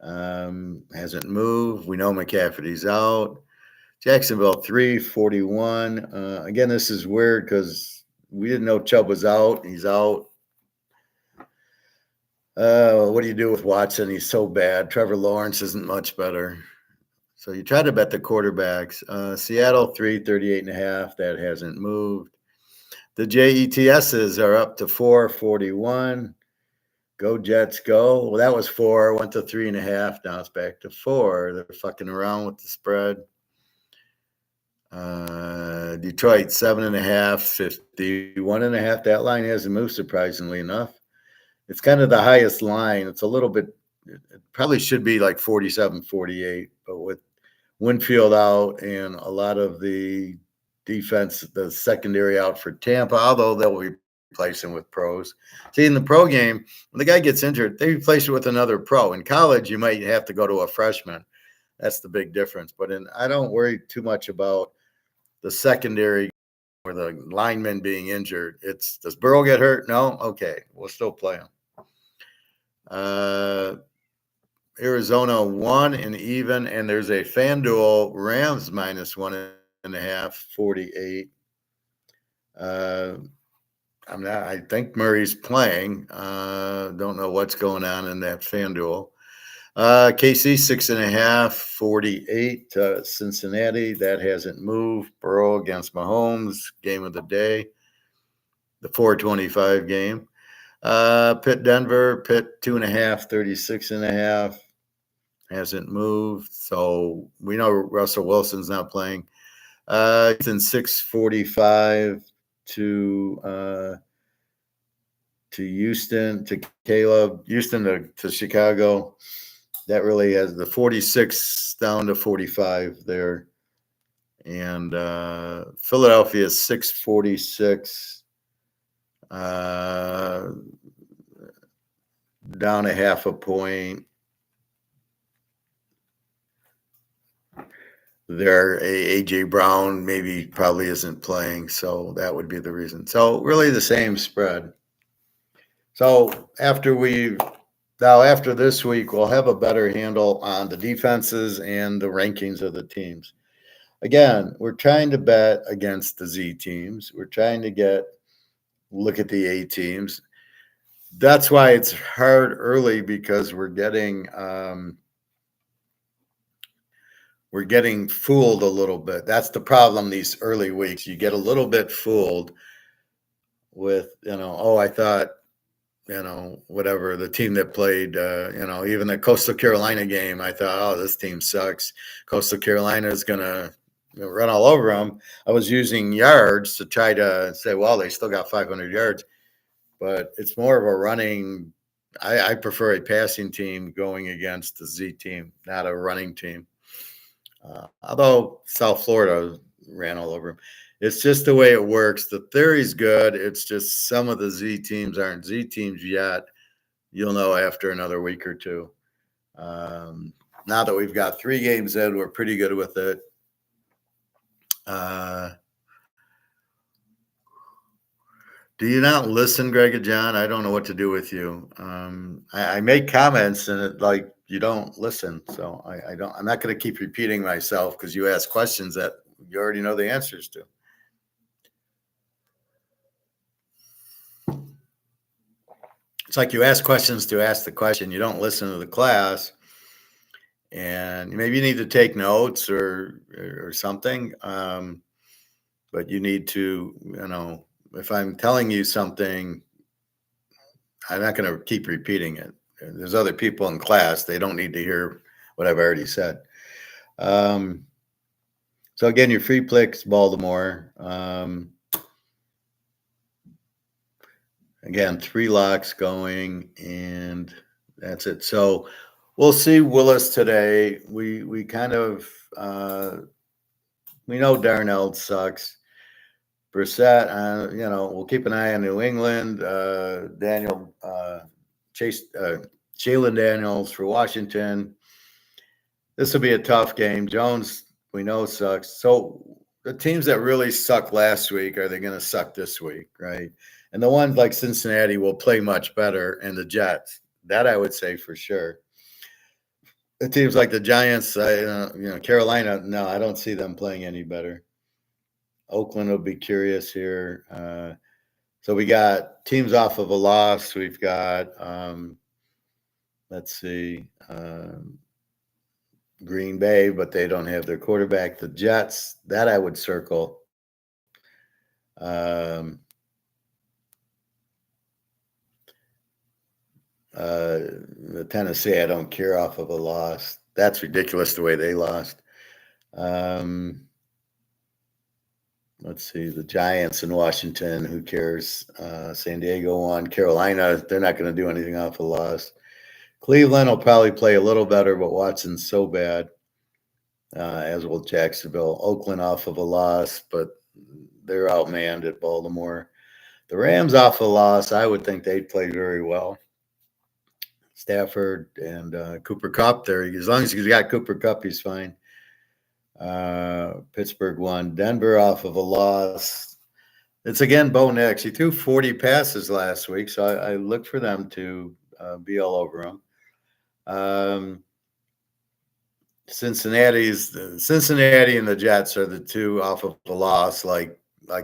46.5. Hasn't moved. We know McCaffrey's out. Jacksonville 3, 41. Again, this is weird because we didn't know Chubb was out. He's out. What do you do with Watson? He's so bad. Trevor Lawrence isn't much better. So you try to bet the quarterbacks. Seattle 3, 38.5. That hasn't moved. The JETSs are up to 4, 41. Go Jets, go. Well, that was 4. Went to 3.5. Now it's back to 4. They're fucking around with the spread. Detroit 7.5, 51.5. That line hasn't moved, surprisingly enough. It's kind of the highest line. It's a little bit. It probably should be like 47, 48, but with Winfield out and a lot of the defense, the secondary out for Tampa, although they'll replace him with pros. See, in the pro game, when the guy gets injured, they replace it with another pro. In college, you might have to go to a freshman. That's the big difference. But I don't worry too much about the secondary or the linemen being injured. Does Burrow get hurt? No? Okay. We'll still play him. Arizona 1 and even, and there's a FanDuel Rams -1.5, 48. I think Murray's playing. Don't know what's going on in that FanDuel. KC 6.5, 48. Cincinnati, that hasn't moved. Burrow against Mahomes, game of the day. The 425 game. Pitt, Denver, Pitt 2.5, 36.5. Hasn't moved. So we know Russell Wilson's not playing. Houston 645 to Houston, to Caleb, Houston to Chicago. That really has the 46 down to 45 there. And Philadelphia is 646, down a half a point. There, AJ Brown maybe probably isn't playing, so that would be the reason. So really the same spread. So after this week, we'll have a better handle on the defenses and the rankings of the teams. Again, we're trying to bet against the Z teams. We're trying to look at the A teams. That's why it's hard early, because we're getting fooled a little bit. That's the problem these early weeks. You get a little bit fooled with, I thought, whatever, the team that played, even the Coastal Carolina game, I thought, oh, this team sucks. Coastal Carolina is going to run all over them. I was using yards to try to say, well, they still got 500 yards, but it's more of a running. I prefer a passing team going against the Z team, not a running team. Although South Florida ran all over them. It's just the way it works. The theory's good. It's just some of the Z teams aren't Z teams yet. You'll know after another week or two. Now that we've got 3 games in, we're pretty good with it. Do you not listen, Greg and John? I don't know what to do with you. I make comments and you don't listen. So I'm not going to keep repeating myself, because you ask questions that you already know the answers to. It's like you ask questions to ask the question. You don't listen to the class, and maybe you need to take notes or something. But you need to, if I'm telling you something, I'm not going to keep repeating it. There's other people in class. They don't need to hear what I've already said. So again, your free picks, Baltimore. Again, 3 locks going, and that's it. So we'll see Willis today. We kind of we know Darnell sucks. Brissett, we'll keep an eye on New England. Daniel Jalen Daniels for Washington. This will be a tough game. Jones, we know, sucks. So the teams that really sucked last week, are they going to suck this week, right? And the ones like Cincinnati will play much better, and the Jets, that I would say for sure. The teams like the Giants, Carolina, no, I don't see them playing any better. Oakland will be curious here. So we got teams off of a loss. We've got, let's see, Green Bay, but they don't have their quarterback. The Jets, that I would circle. The Tennessee, I don't care, off of a loss. That's ridiculous the way they lost. Let's see, the Giants in Washington, who cares? San Diego won. Carolina, they're not going to do anything off a loss. Cleveland will probably play a little better, but Watson's so bad, as will Jacksonville. Oakland off of a loss, but they're outmanned at Baltimore. The Rams off a loss, I would think they'd play very well. Stafford and Cooper Kupp there. As long as he's got Cooper Kupp, he's fine. Pittsburgh won. Denver off of a loss. It's again Bo Nix. He threw 40 passes last week, so I look for them to be all over him. Cincinnati and the Jets are the 2 off of the loss, like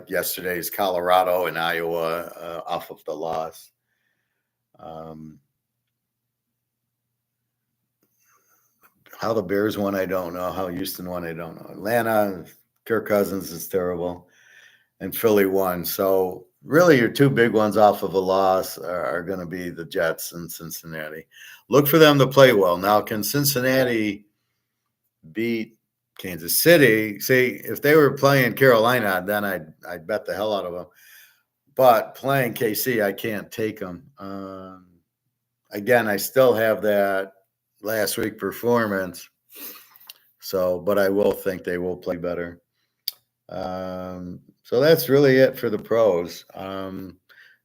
yesterday's Colorado and Iowa off of the loss. How the Bears won, I don't know. How Houston won, I don't know. Atlanta, Kirk Cousins is terrible, and Philly won. So really your 2 big ones off of a loss are going to be the Jets and Cincinnati. Look for them to play well. Now, can Cincinnati beat Kansas City. See, if they were playing Carolina, then I'd bet the hell out of them. But playing KC, I can't take them. Again, I still have that last week performance. So, but I will think they will play better. So that's really it for the pros.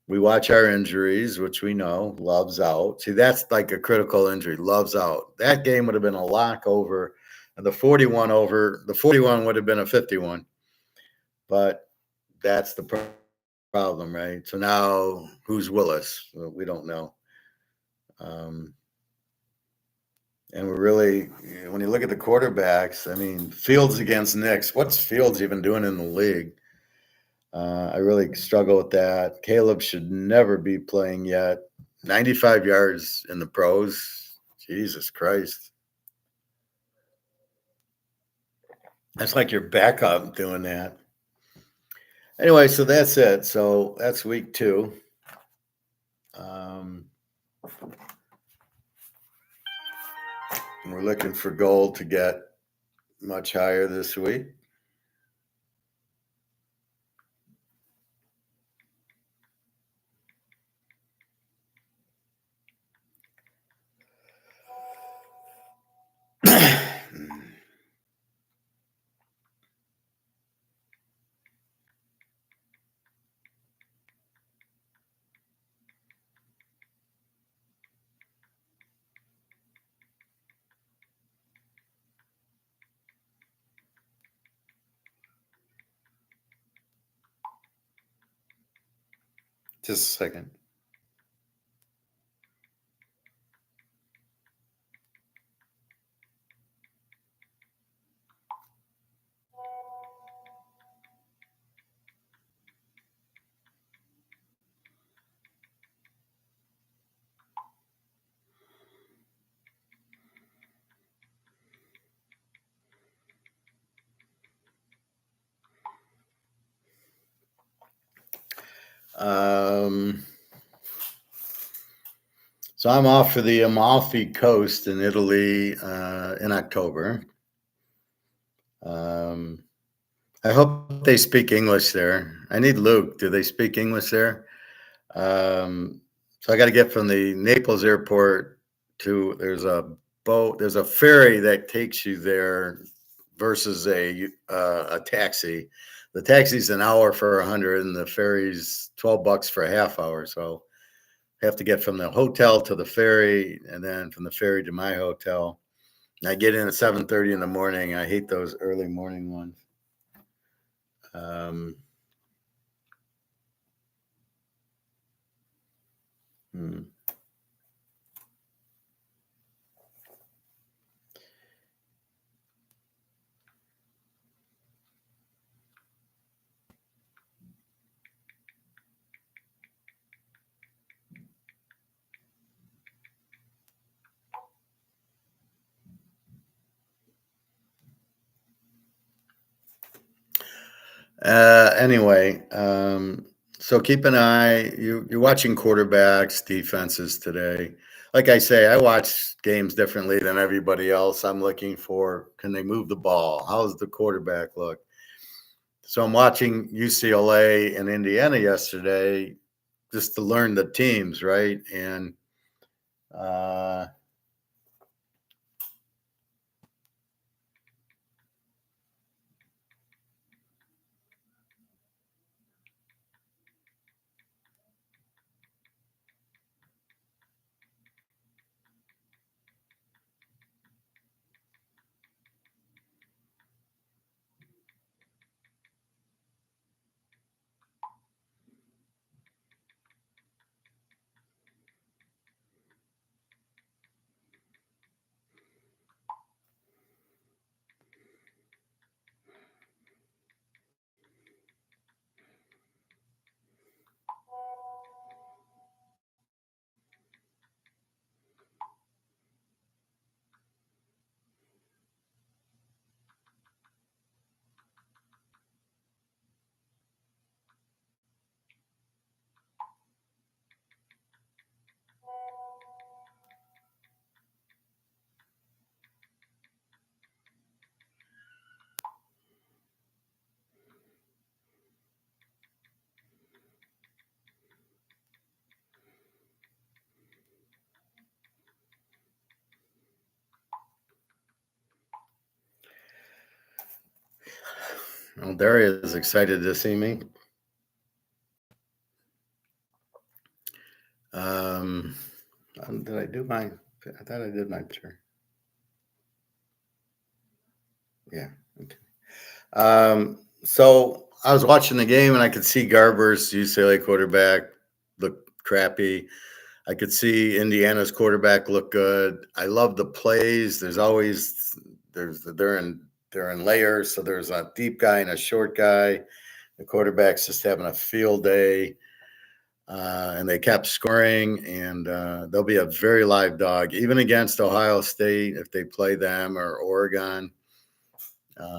We watch our injuries, which we know Love's out. See, that's like a critical injury. Love's out. That game would have been a lock over, and the 41 over. The 41 would have been a 51. But that's the problem, right? So now who's Willis? Well, we don't know. And we're really, when you look at the quarterbacks, I mean, Fields against Knicks. What's Fields even doing in the league? I really struggle with that. Caleb should never be playing yet. 95 yards in the pros. Jesus Christ. That's like your backup doing that. Anyway, so that's it. So that's week 2. We're looking for gold to get much higher this week. Just a second. So I'm off for the Amalfi Coast in Italy in October. I hope they speak English there. I need Luke. Do they speak English there? So I got to get from the Naples airport to, there's a boat, there's a ferry that takes you there versus a taxi. The taxi's an hour for 100 and the ferry's $12 for a half hour. So I have to get from the hotel to the ferry and then from the ferry to my hotel. And I get in at 7:30 in the morning. I hate those early morning ones. Hmm. Anyway, so keep an eye. You're watching quarterbacks, defenses today. Like I say, I watch games differently than everybody else. I'm looking for, can they move the ball? How's the quarterback look? So I'm watching UCLA and Indiana yesterday just to learn the teams, right? And Well, Daria is excited to see me. Um, did I do my? I thought I did my picture. Yeah. Okay. So I was watching the game and I could see Garber's UCLA quarterback look crappy. I could see Indiana's quarterback look good. I love the plays. They're in layers. So there's a deep guy and a short guy. The quarterback's just having a field day. And they kept scoring, and they'll be a very live dog, even against Ohio State if they play them or Oregon.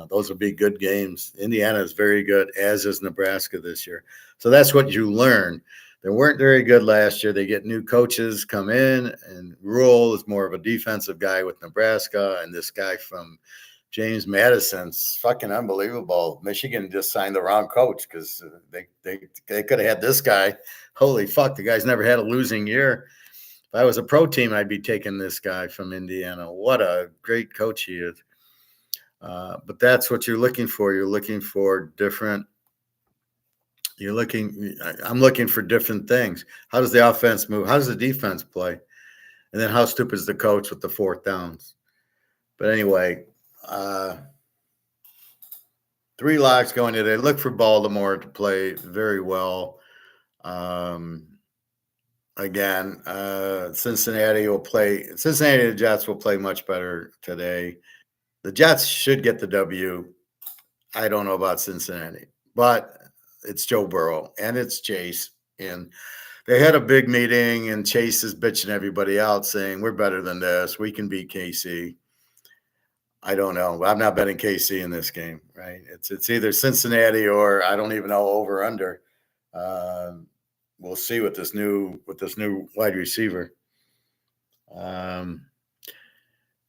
Those will be good games. Indiana is very good, as is Nebraska this year. So that's what you learn. They weren't very good last year. They get new coaches come in, and Rule is more of a defensive guy with Nebraska, and this guy from James Madison's fucking unbelievable. Michigan just signed the wrong coach because they could have had this guy. Holy fuck, the guy's never had a losing year. If I was a pro team, I'd be taking this guy from Indiana. What a great coach he is. But that's what you're looking for. You're looking for different. I'm looking for different things. How does the offense move? How does the defense play? And then how stupid is the coach with the fourth downs? But anyway, 3 locks going today. Look for Baltimore to play very well. Again, Cincinnati the Jets will play much better today. The Jets should get the W. I don't know about Cincinnati, but it's Joe Burrow and it's Chase. And they had a big meeting, and Chase is bitching everybody out saying, we're better than this. We can beat KC. I don't know. I'm not betting KC in this game, right? It's either Cincinnati or I don't even know over under. We'll see with this new wide receiver.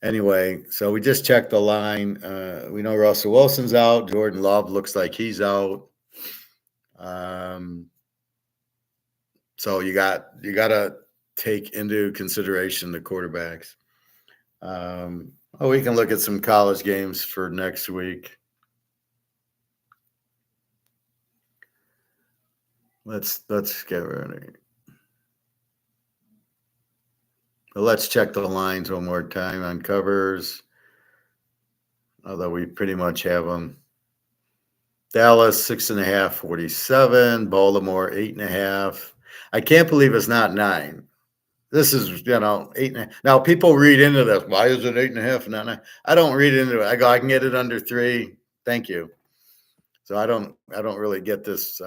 Anyway, so we just checked the line. We know Russell Wilson's out. Jordan Love looks like he's out. So you got to take into consideration the quarterbacks. We can look at some college games for next week. Let's get ready. Let's check the lines one more time on covers. Although we pretty much have them. Dallas 6.5, 47. Baltimore 8.5. I can't believe it's not 9. This is 8.5. Now people read into this. Why is it 8.5 and not 9? I don't read into it. I go, I can get it under 3. Thank you. So I don't really get this.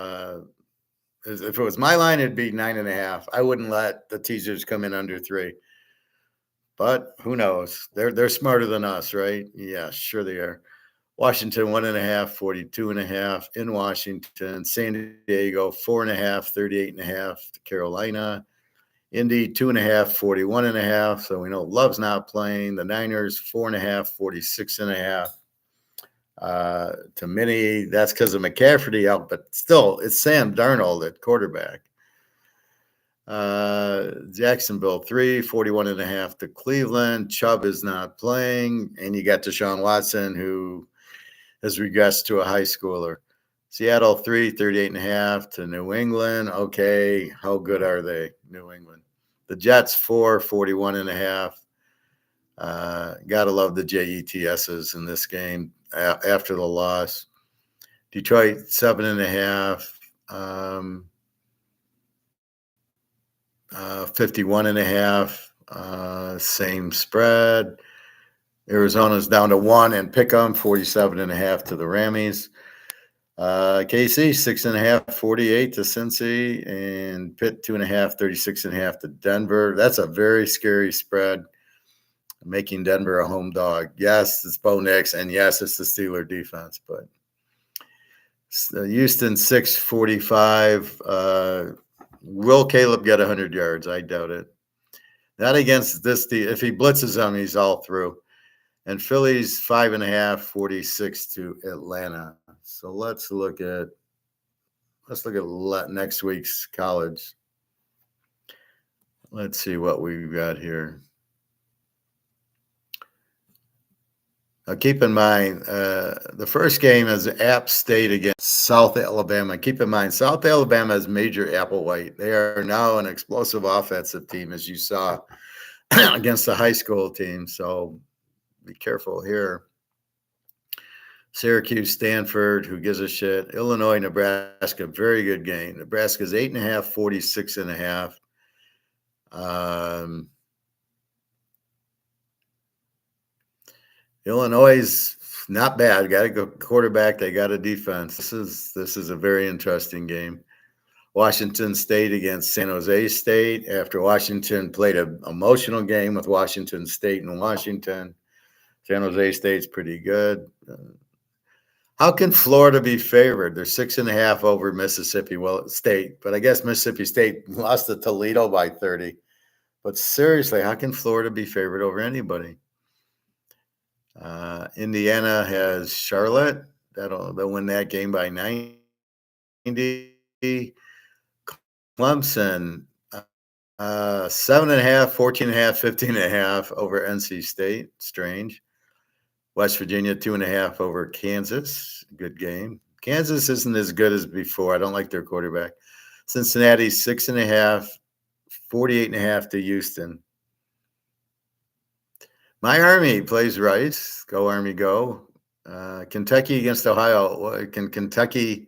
If it was my line, it'd be 9.5. I wouldn't let the teasers come in under 3. But who knows? They're smarter than us, right? Yeah, sure they are. Washington 1.5, 42.5 in Washington. San Diego 4.5, 38.5 to Carolina. Indy 2.5, 41.5. So we know Love's not playing. The Niners 4.5, 46.5. To many, that's because of McCaffrey out, but still, it's Sam Darnold at quarterback. Jacksonville 3, 41.5 to Cleveland. Chubb is not playing, and you got Deshaun Watson, who has regressed to a high schooler. Seattle 3, 38.5 to New England. Okay, how good are they, New England? The Jets 4, 41.5. Gotta love the JETSs in this game after the loss. Detroit 7.5. 51.5. Same spread. Arizona's down to 1 and pick 'em 47.5 to the Rammies. KC 6.5, 48 to Cincy, and Pitt 2.5, 36.5 to Denver. That's a very scary spread, making Denver a home dog. Yes, it's Bo Nix, and yes, it's the Steeler defense, but Houston 6.45. Will Caleb get 100 yards? I doubt it. Not against this team. If he blitzes them, he's all through. And Philly's 5.5, 46 to Atlanta. So let's look at next week's college. Let's see what we've got here. Now, keep in mind, the first game is App State against South Alabama. Keep in mind, South Alabama is Major Applewhite. They are now an explosive offensive team, as you saw against the high school team. So be careful here. Syracuse, Stanford, who gives a shit? Illinois, Nebraska, very good game. Nebraska's 8.5, 46.5. Illinois is not bad. Got a good quarterback. They got a defense. This is a very interesting game. Washington State against San Jose State. After Washington played an emotional game with Washington State and Washington, San Jose State's pretty good. How can Florida be favored? They're 6.5 over Mississippi State, but I guess Mississippi State lost to Toledo by 30. But seriously, how can Florida be favored over anybody? Indiana has Charlotte. They'll win that game by 90. Clemson, 7.5, 14.5, 15.5 over NC State. Strange. West Virginia, 2.5 over Kansas. Good game. Kansas isn't as good as before. I don't like their quarterback. Cincinnati, 6.5, 48.5 to Houston. My Army plays Rice. Go Army, go. Kentucky against Ohio. Can Kentucky,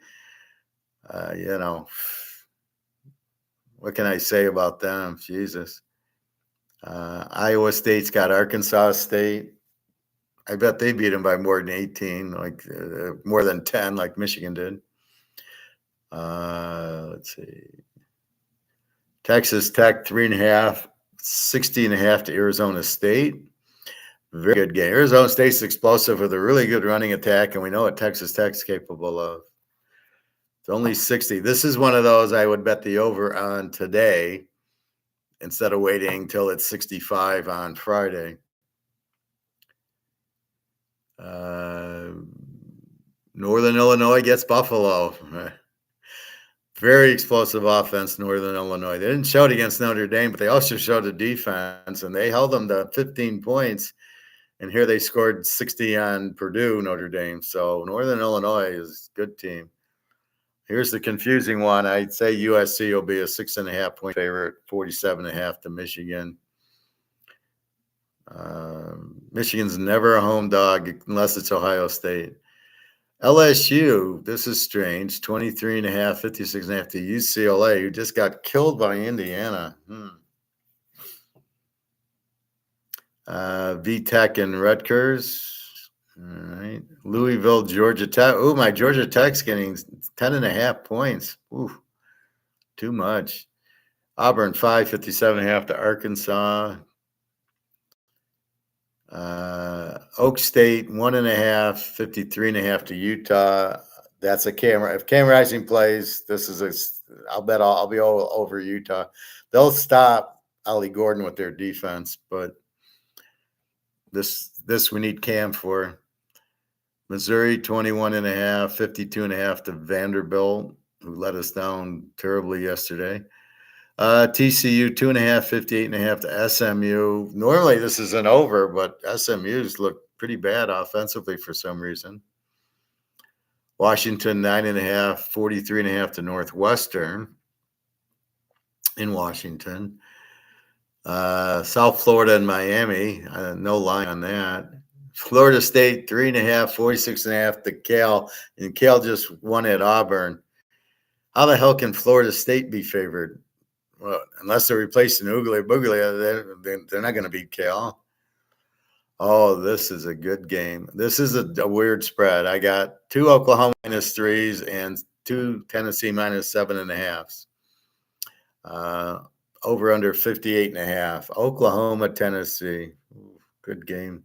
what can I say about them? Jesus. Iowa State's got Arkansas State. I bet they beat them by more than 18, like more than 10, like Michigan did. Let's see. Texas Tech, 3.5, 60.5 to Arizona State. Very good game. Arizona State's explosive with a really good running attack, and we know what Texas Tech's capable of. It's only 60. This is one of those I would bet the over on today instead of waiting till it's 65 on Friday. Northern Illinois gets Buffalo. Very explosive offense, Northern Illinois. They didn't show it against Notre Dame, but they also showed the defense, and they held them to 15 points. And here they scored 60 on Purdue, Notre Dame. So Northern Illinois is a good team. Here's the confusing one. I'd say USC will be a 6.5 point favorite, 47.5 to Michigan. Michigan's never a home dog unless it's Ohio State. LSU, this is strange, 23.5, 56.5 to UCLA, who just got killed by Indiana. VTech and Rutgers. All right. Louisville, Georgia Tech. Oh, my Georgia Tech's getting 10.5 points. Ooh, too much. Auburn, 5, 57.5 to Arkansas. Oak State, 1.5, 53.5 to Utah. That's a camera. If Cam Rising plays, I'll bet I'll be all over Utah. They'll stop Ollie Gordon with their defense, but this we need Cam for. Missouri, 21.5, 52.5 to Vanderbilt, who let us down terribly yesterday. TCU, 2.5, 58.5 to SMU. Normally this is an over, but SMU's look pretty bad offensively for some reason. Washington, 9.5, 43.5 to Northwestern in Washington. South Florida and Miami, no line on that. Florida State, 3.5, 46.5 to Cal, and Cal just won at Auburn. How the hell can Florida State be favored? Well, unless they're replacing Oogly Boogly, they're not going to beat Cal. Oh, this is a good game. This is a weird spread. I got 2 Oklahoma -3s and 2 Tennessee -7.5s. Over under 58.5. Oklahoma, Tennessee. Good game.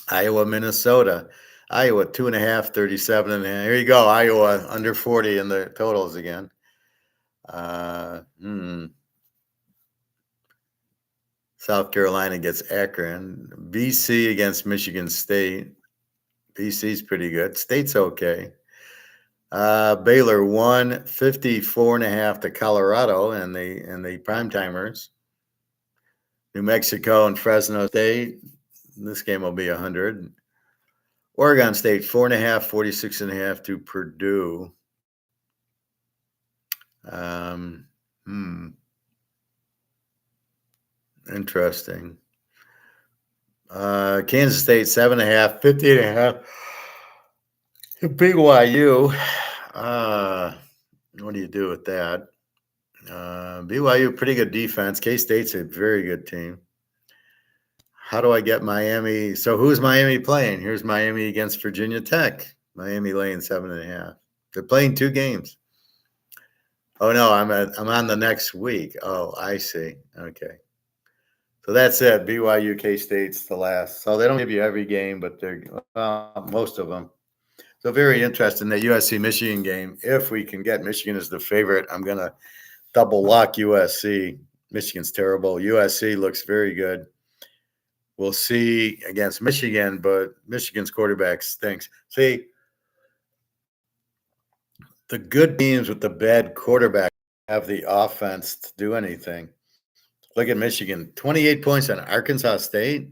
Iowa, Minnesota. Iowa, 2.5, 37.5. Here you go. Iowa under 40 in the totals again. South Carolina gets Akron. BC against Michigan State. BC's pretty good. State's okay. Baylor won 54.5 to Colorado and the prime timers. New Mexico and Fresno State. This game will be 100. Oregon State, 4.5, 46.5 to Purdue. Um, hmm. Interesting. Kansas State, 7.5, 50.5. BYU. What do you do with that? BYU, pretty good defense. K State's a very good team. How do I get Miami? So who's Miami playing? Here's Miami against Virginia Tech. Miami laying 7.5. They're playing 2 games. Oh no, I'm on the next week. Oh, I see. Okay. So that's it. BYU, K State's the last. So they don't give you every game, but they're most of them. So very interesting, that USC Michigan game. If we can get Michigan as the favorite, I'm gonna double lock USC. Michigan's terrible. USC looks very good. We'll see against Michigan, but Michigan's quarterback stinks. See, the good teams with the bad quarterback have the offense to do anything. Look at Michigan, 28 points on Arkansas State.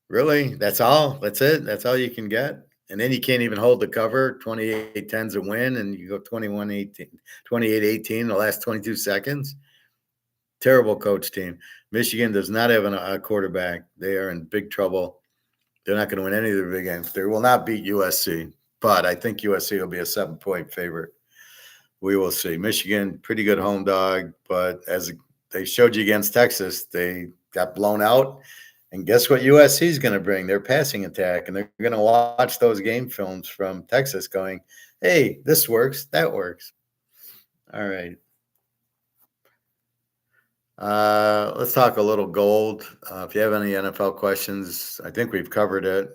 Really? That's all? That's it? That's all you can get? And then you can't even hold the cover. 28-10's a win, and you go 21-18, 28-18 in the last 22 seconds. Terrible coach team. Michigan does not have a quarterback. They are in big trouble. They're not going to win any of their big games. They will not beat USC, but I think USC will be a 7-point favorite. We will see. Michigan, pretty good home dog, but as they showed you against Texas, they got blown out. And guess what USC is going to bring? Their passing attack, and they're going to watch those game films from Texas going, hey, this works, that works. All right. Let's talk a little gold. If you have any NFL questions, I think we've covered it.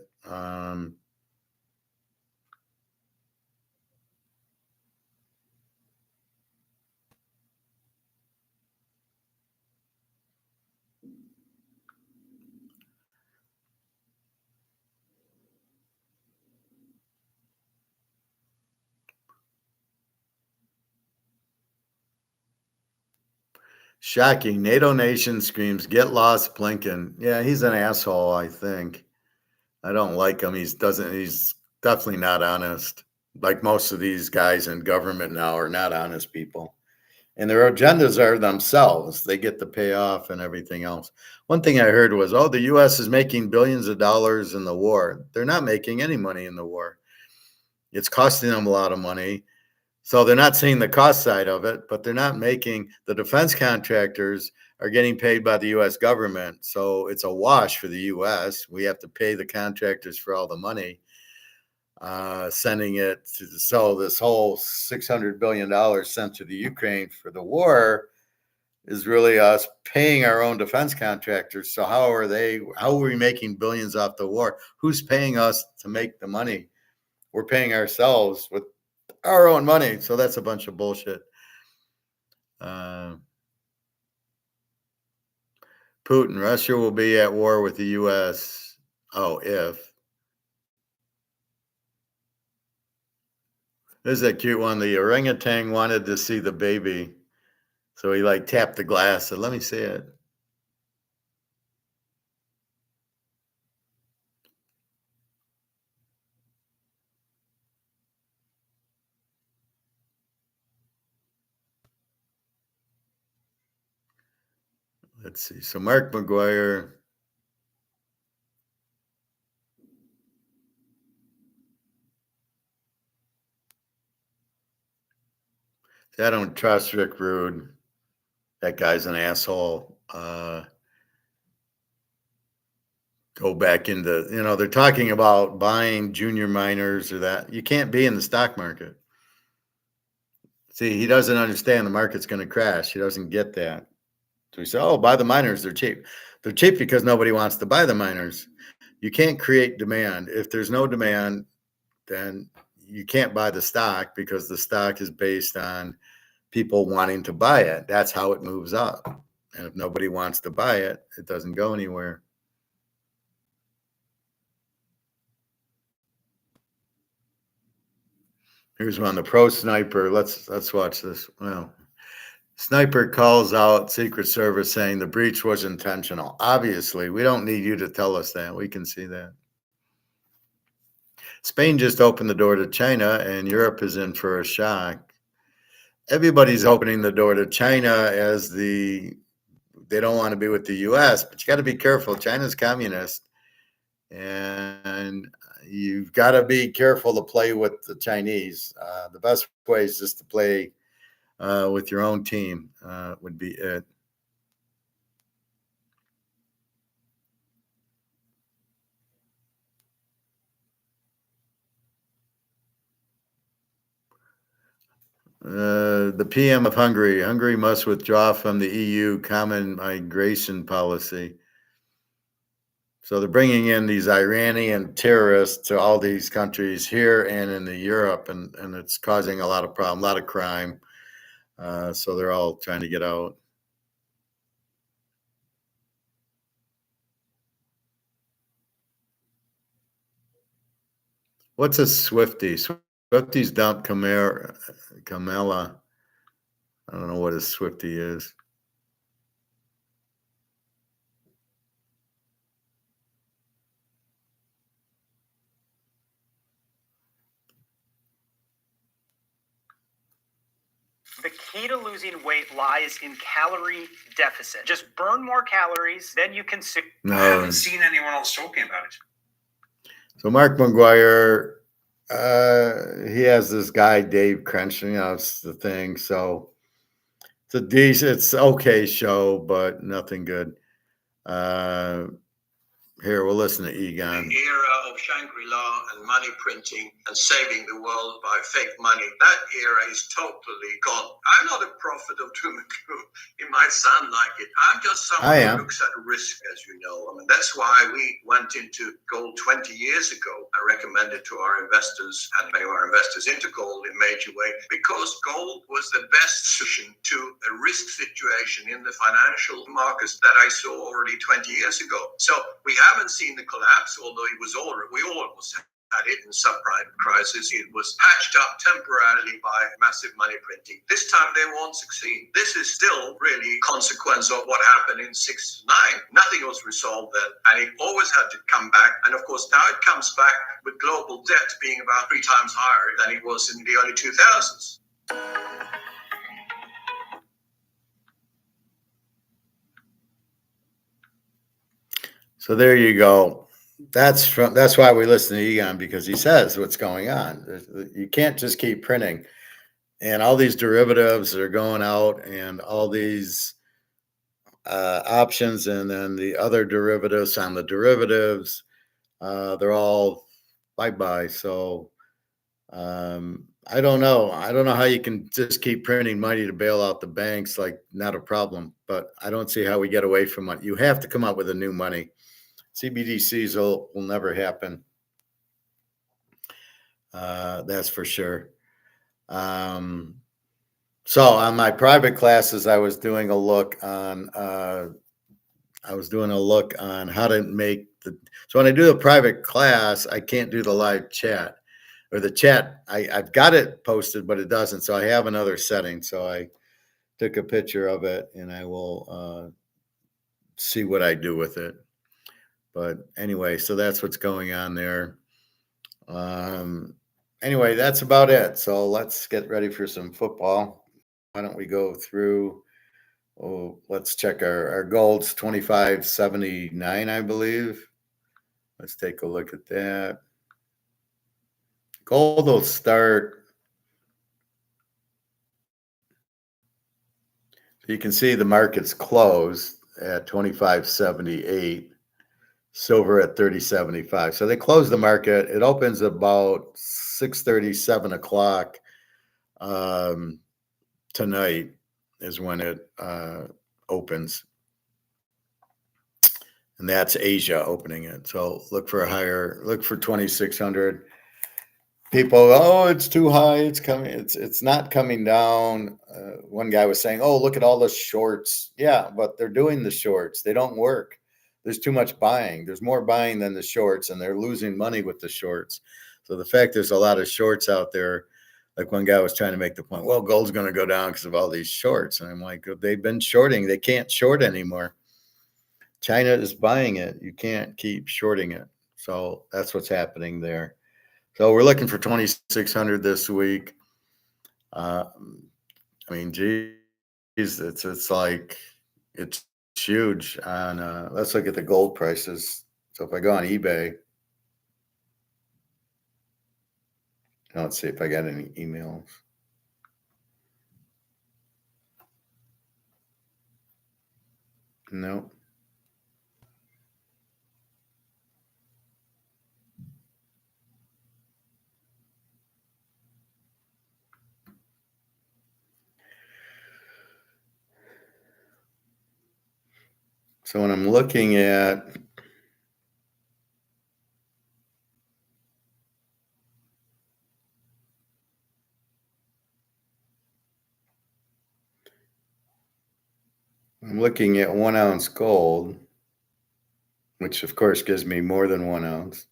Shocking. NATO Nation screams, get lost, Blinken. Yeah, he's an asshole, I think. I don't like him. He's definitely not honest. Like most of these guys in government now are not honest people. And their agendas are themselves. They get the payoff and everything else. One thing I heard was, oh, the US is making billions of dollars in the war. They're not making any money in the war. It's costing them a lot of money. So they're not seeing the cost side of it, but they're not making the defense contractors are getting paid by the US government. So it's a wash for the US. We have to pay the contractors for all the money, sending it to so this whole $600 billion sent to the Ukraine for the war is really us paying our own defense contractors. So how are we making billions off the war? Who's paying us to make the money? We're paying ourselves with our own money. So that's a bunch of bullshit. Putin, Russia will be at war with the US. Oh, if. This is a cute one. The orangutan wanted to see the baby. So he like tapped the glass. Said, let me see it. Let's see. So Mark McGuire. I don't trust Rick Rude. That guy's an asshole. Go back into, they're talking about buying junior miners or that. You can't be in the stock market. See, he doesn't understand the market's going to crash. He doesn't get that. So we say, oh, buy the miners. They're cheap. They're cheap because nobody wants to buy the miners. You can't create demand. If there's no demand, then you can't buy the stock because the stock is based on people wanting to buy it. That's how it moves up. And if nobody wants to buy it, it doesn't go anywhere. Here's one, the pro sniper. Let's watch this. Well, Sniper calls out Secret Service saying the breach was intentional. Obviously, we don't need you to tell us that. We can see that. Spain just opened the door to China, and Europe is in for a shock. Everybody's opening the door to China as they don't want to be with the U.S., but you got to be careful. China's communist, and you've got to be careful to play with the Chinese. The best way is just to play with your own team would be it. The PM of Hungary must withdraw from the EU common migration policy. So they're bringing in these Iranian terrorists to all these countries here and in the Europe, and it's causing a lot of problem, a lot of crime. So they're all trying to get out. What's a Swifty? Swifties dump Kamala. I don't know what a Swifty is. The key to losing weight lies in calorie deficit. Just burn more calories, then you can see. I haven't seen anyone else talking about it. So Mark McGuire, he has this guy, Dave Crenshaw, it's the thing. So it's okay show, but nothing good. Here, we'll listen to Egon. The era of Shangri-La and money printing and saving the world by fake money, that era is totally gone. I'm not a prophet of doom and gloom. It might sound like it. I'm just someone who looks at risk, as you know. I mean, that's why we went into gold 20 years ago. I recommended to our investors and many of our investors into gold in a major way because gold was the best solution to a risk situation in the financial markets that I saw already 20 years ago. So we haven't seen the collapse, although we almost had it in subprime crisis. It was patched up temporarily by massive money printing. This time they won't succeed. This is still really consequence of what happened in 6 to 9. Nothing was resolved then, and it always had to come back. And of course, now it comes back with global debt being about 3 times higher than it was in the early 2000s. So there you go. That's why we listen to Egon, because he says what's going on. You can't just keep printing, and all these derivatives are going out, and all these options, and then the other derivatives on the derivatives, they're all bye-bye. So I don't know. I don't know how you can just keep printing money to bail out the banks, like not a problem. But I don't see how we get away from it. You have to come up with a new money. CBDCs will never happen. That's for sure. So on my private classes, I was doing a look on how to make the. So when I do a private class, I can't do the live chat or the chat. I've got it posted, but it doesn't. So I have another setting. So I took a picture of it, and I will see what I do with it. But anyway, so that's what's going on there. Anyway, that's about it. So let's get ready for some football. Why don't we go through? Oh, let's check our golds, 25.79, I believe. Let's take a look at that. Gold will start. So you can see the market's closed at 25.78. Silver at 30.75. So they close the market. It opens about 6:30, 7 o'clock tonight is when it opens. And that's Asia opening it. So look for 2,600. People, oh, it's too high. It's coming. It's not coming down. One guy was saying, oh, look at all the shorts. Yeah, but they're doing the shorts. They don't work. There's too much buying. There's more buying than the shorts, and they're losing money with the shorts. So the fact there's a lot of shorts out there, like one guy was trying to make the point, well, gold's going to go down because of all these shorts. And I'm like, they've been shorting. They can't short anymore. China is buying it. You can't keep shorting it. So that's what's happening there. So we're looking for 2,600 this week. I mean, geez, it's like it's huge. On let's look at the gold prices. So if I go on eBay, let's see if I got any emails. No. So when I'm looking at I'm looking at 1 ounce gold, which of course gives me more than 1 ounce.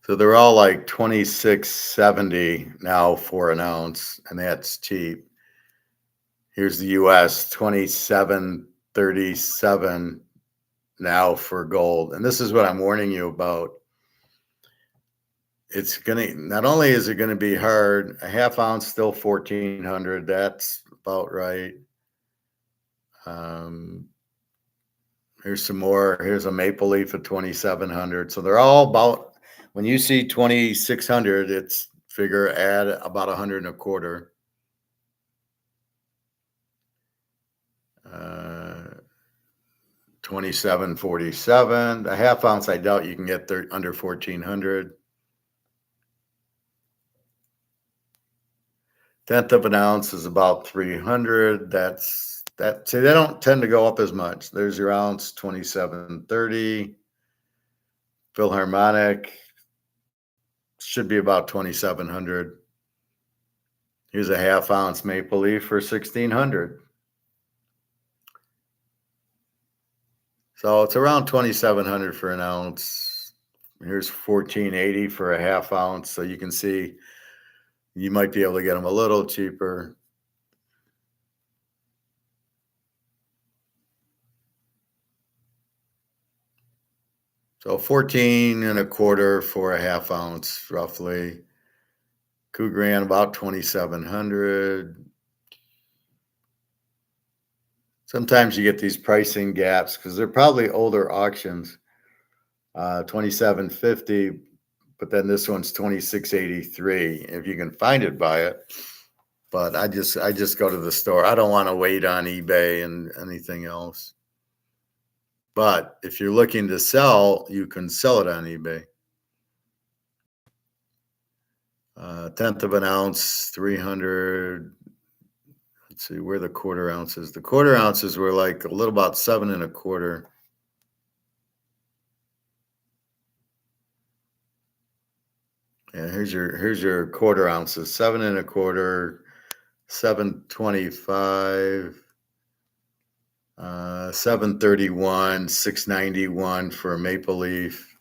So they're all like 26.70 now for an ounce, and that's cheap. Here's the US, 27.37 now for gold. And this is what I'm warning you about. It's gonna, not only is it gonna be hard, a half ounce still 1,400. That's about right. Here's some more. Here's a maple leaf at 2,700. So they're all about, when you see 2,600, it's figure add about 100 and a quarter. 27.47. The half ounce, I doubt you can get under 1,400. Tenth of an ounce is about 300. That's that. See, they don't tend to go up as much. There's your ounce, 27.30. Philharmonic should be about 2,700. Here's a half ounce maple leaf for 1,600. So it's around 2,700 for an ounce. Here's 1,480 for a half ounce. So you can see you might be able to get them a little cheaper. So 14 and a quarter for a half ounce, roughly. Kugran about 2,700. Sometimes you get these pricing gaps because they're probably older auctions. 2,750, but then this one's 2,683. If you can find it, buy it. But I just go to the store. I don't want to wait on eBay and anything else. But if you're looking to sell, you can sell it on eBay. Tenth of an ounce, 300. Let's see where the quarter ounces. The quarter ounces were like a little about 7 and a quarter. Yeah, here's your quarter ounces. 7 and a quarter, 725, 731, 691 for a maple leaf,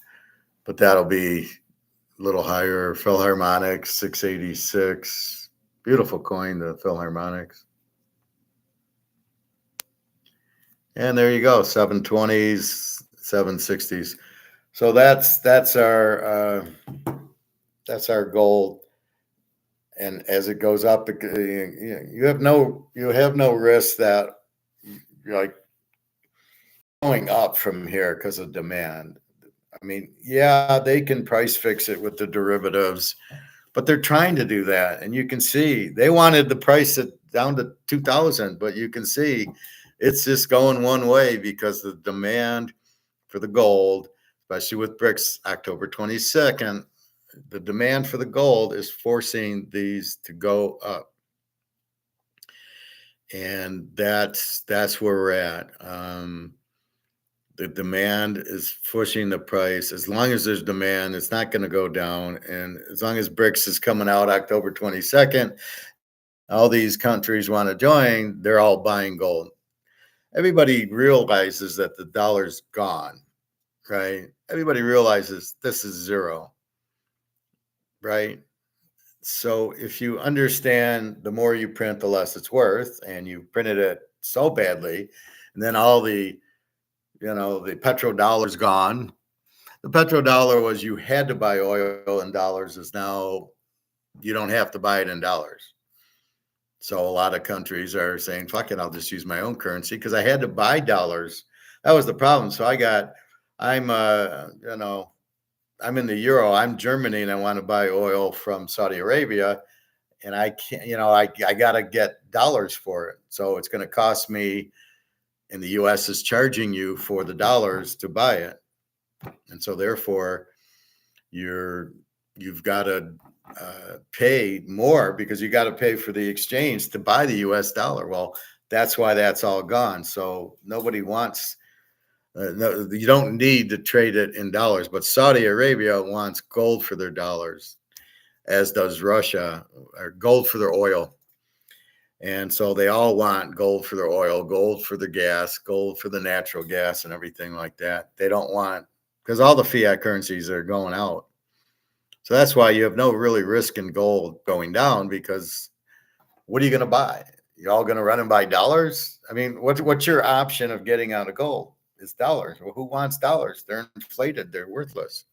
but that'll be a little higher. Philharmonic, 686. Beautiful coin, the Philharmonics. And there you go, 720s, 760s. So that's our gold. And as it goes up, you have no risk that you're like going up from here because of demand. I mean, yeah, they can price fix it with the derivatives, but they're trying to do that. And you can see they wanted the price down to 2,000, but you can see it's just going one way because the demand for the gold, especially with BRICS October 22nd, the demand for the gold is forcing these to go up. And that's where we're at. The demand is pushing the price. As long as there's demand, it's not going to go down. And as long as BRICS is coming out October 22nd, all these countries want to join, they're all buying gold. Everybody realizes that the dollar's gone, right? everybody realizes this is zero, right? So if you understand the more you print, the less it's worth, and you printed it so badly, and then all the, the petrodollar's gone. The petrodollar was you had to buy oil in dollars, is now you don't have to buy it in dollars. So a lot of countries are saying, fuck it, I'll just use my own currency because I had to buy dollars. That was the problem. So I'm I'm in the euro, I'm Germany, and I want to buy oil from Saudi Arabia, and I can't, I got to get dollars for it. So it's going to cost me, and the US is charging you for the dollars to buy it. And so therefore you've got to pay more because you got to pay for the exchange to buy the US dollar. Well, that's why that's all gone. So nobody wants, no, you don't need to trade it in dollars, but Saudi Arabia wants gold for their dollars, as does Russia, or gold for their oil. And so they all want gold for their oil, gold for the gas, gold for the natural gas and everything like that. They don't want, because all the fiat currencies are going out. So that's why you have no really risk in gold going down, because what are you going to buy? You're all going to run and buy dollars? I mean, what's your option of getting out of gold? It's dollars. Well, who wants dollars? They're inflated. They're worthless.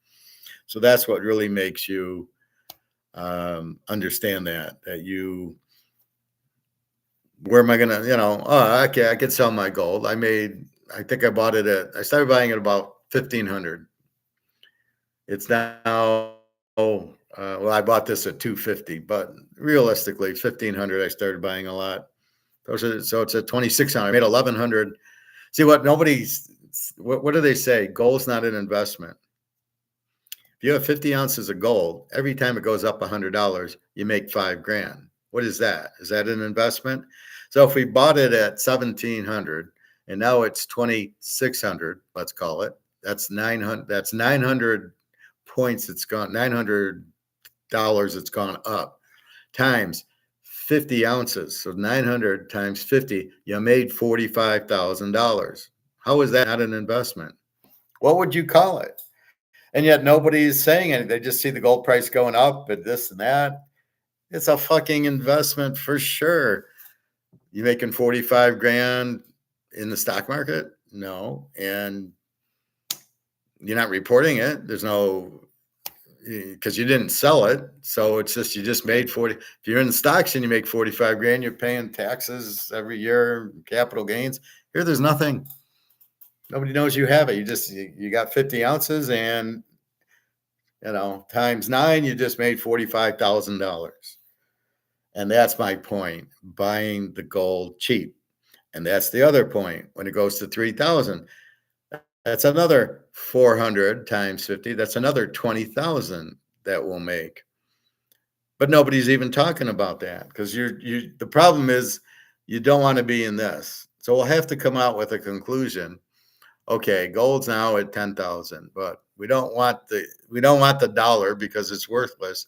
So that's what really makes you understand that where am I going to, okay, I could sell my gold. I started buying it about 1,500. It's now, well, I bought this at 250, but realistically, 1,500, I started buying a lot. So it's at 2,600. I made 1,100. See what do they say? Gold's not an investment. If you have 50 ounces of gold, every time it goes up $100, you make $5,000. What is that? Is that an investment? So if we bought it at 1,700 and now it's 2,600, let's call it, that's 900. That's 900 points. It's gone $900. It's gone up times 50 ounces. So 900 times 50, you made $45,000. How is that not an investment? What would you call it? And yet nobody's saying anything. They just see the gold price going up and this and that. It's a fucking investment for sure. You making 45 grand in the stock market? No. And you're not reporting it. There's no, because you didn't sell it. So it's just, you just made 40. If you're in the stocks and you make 45 grand, you're paying taxes every year, capital gains. Here, there's nothing. Nobody knows you have it. You got 50 ounces and, times 9, you just made $45,000. And that's my point, buying the gold cheap. And that's the other point. When it goes to 3,000, that's another 400 times 50. That's another 20,000 that we'll make. But nobody's even talking about that, because the problem is you don't want to be in this. So we'll have to come out with a conclusion. Okay, gold's now at 10,000, but we don't want the dollar because it's worthless.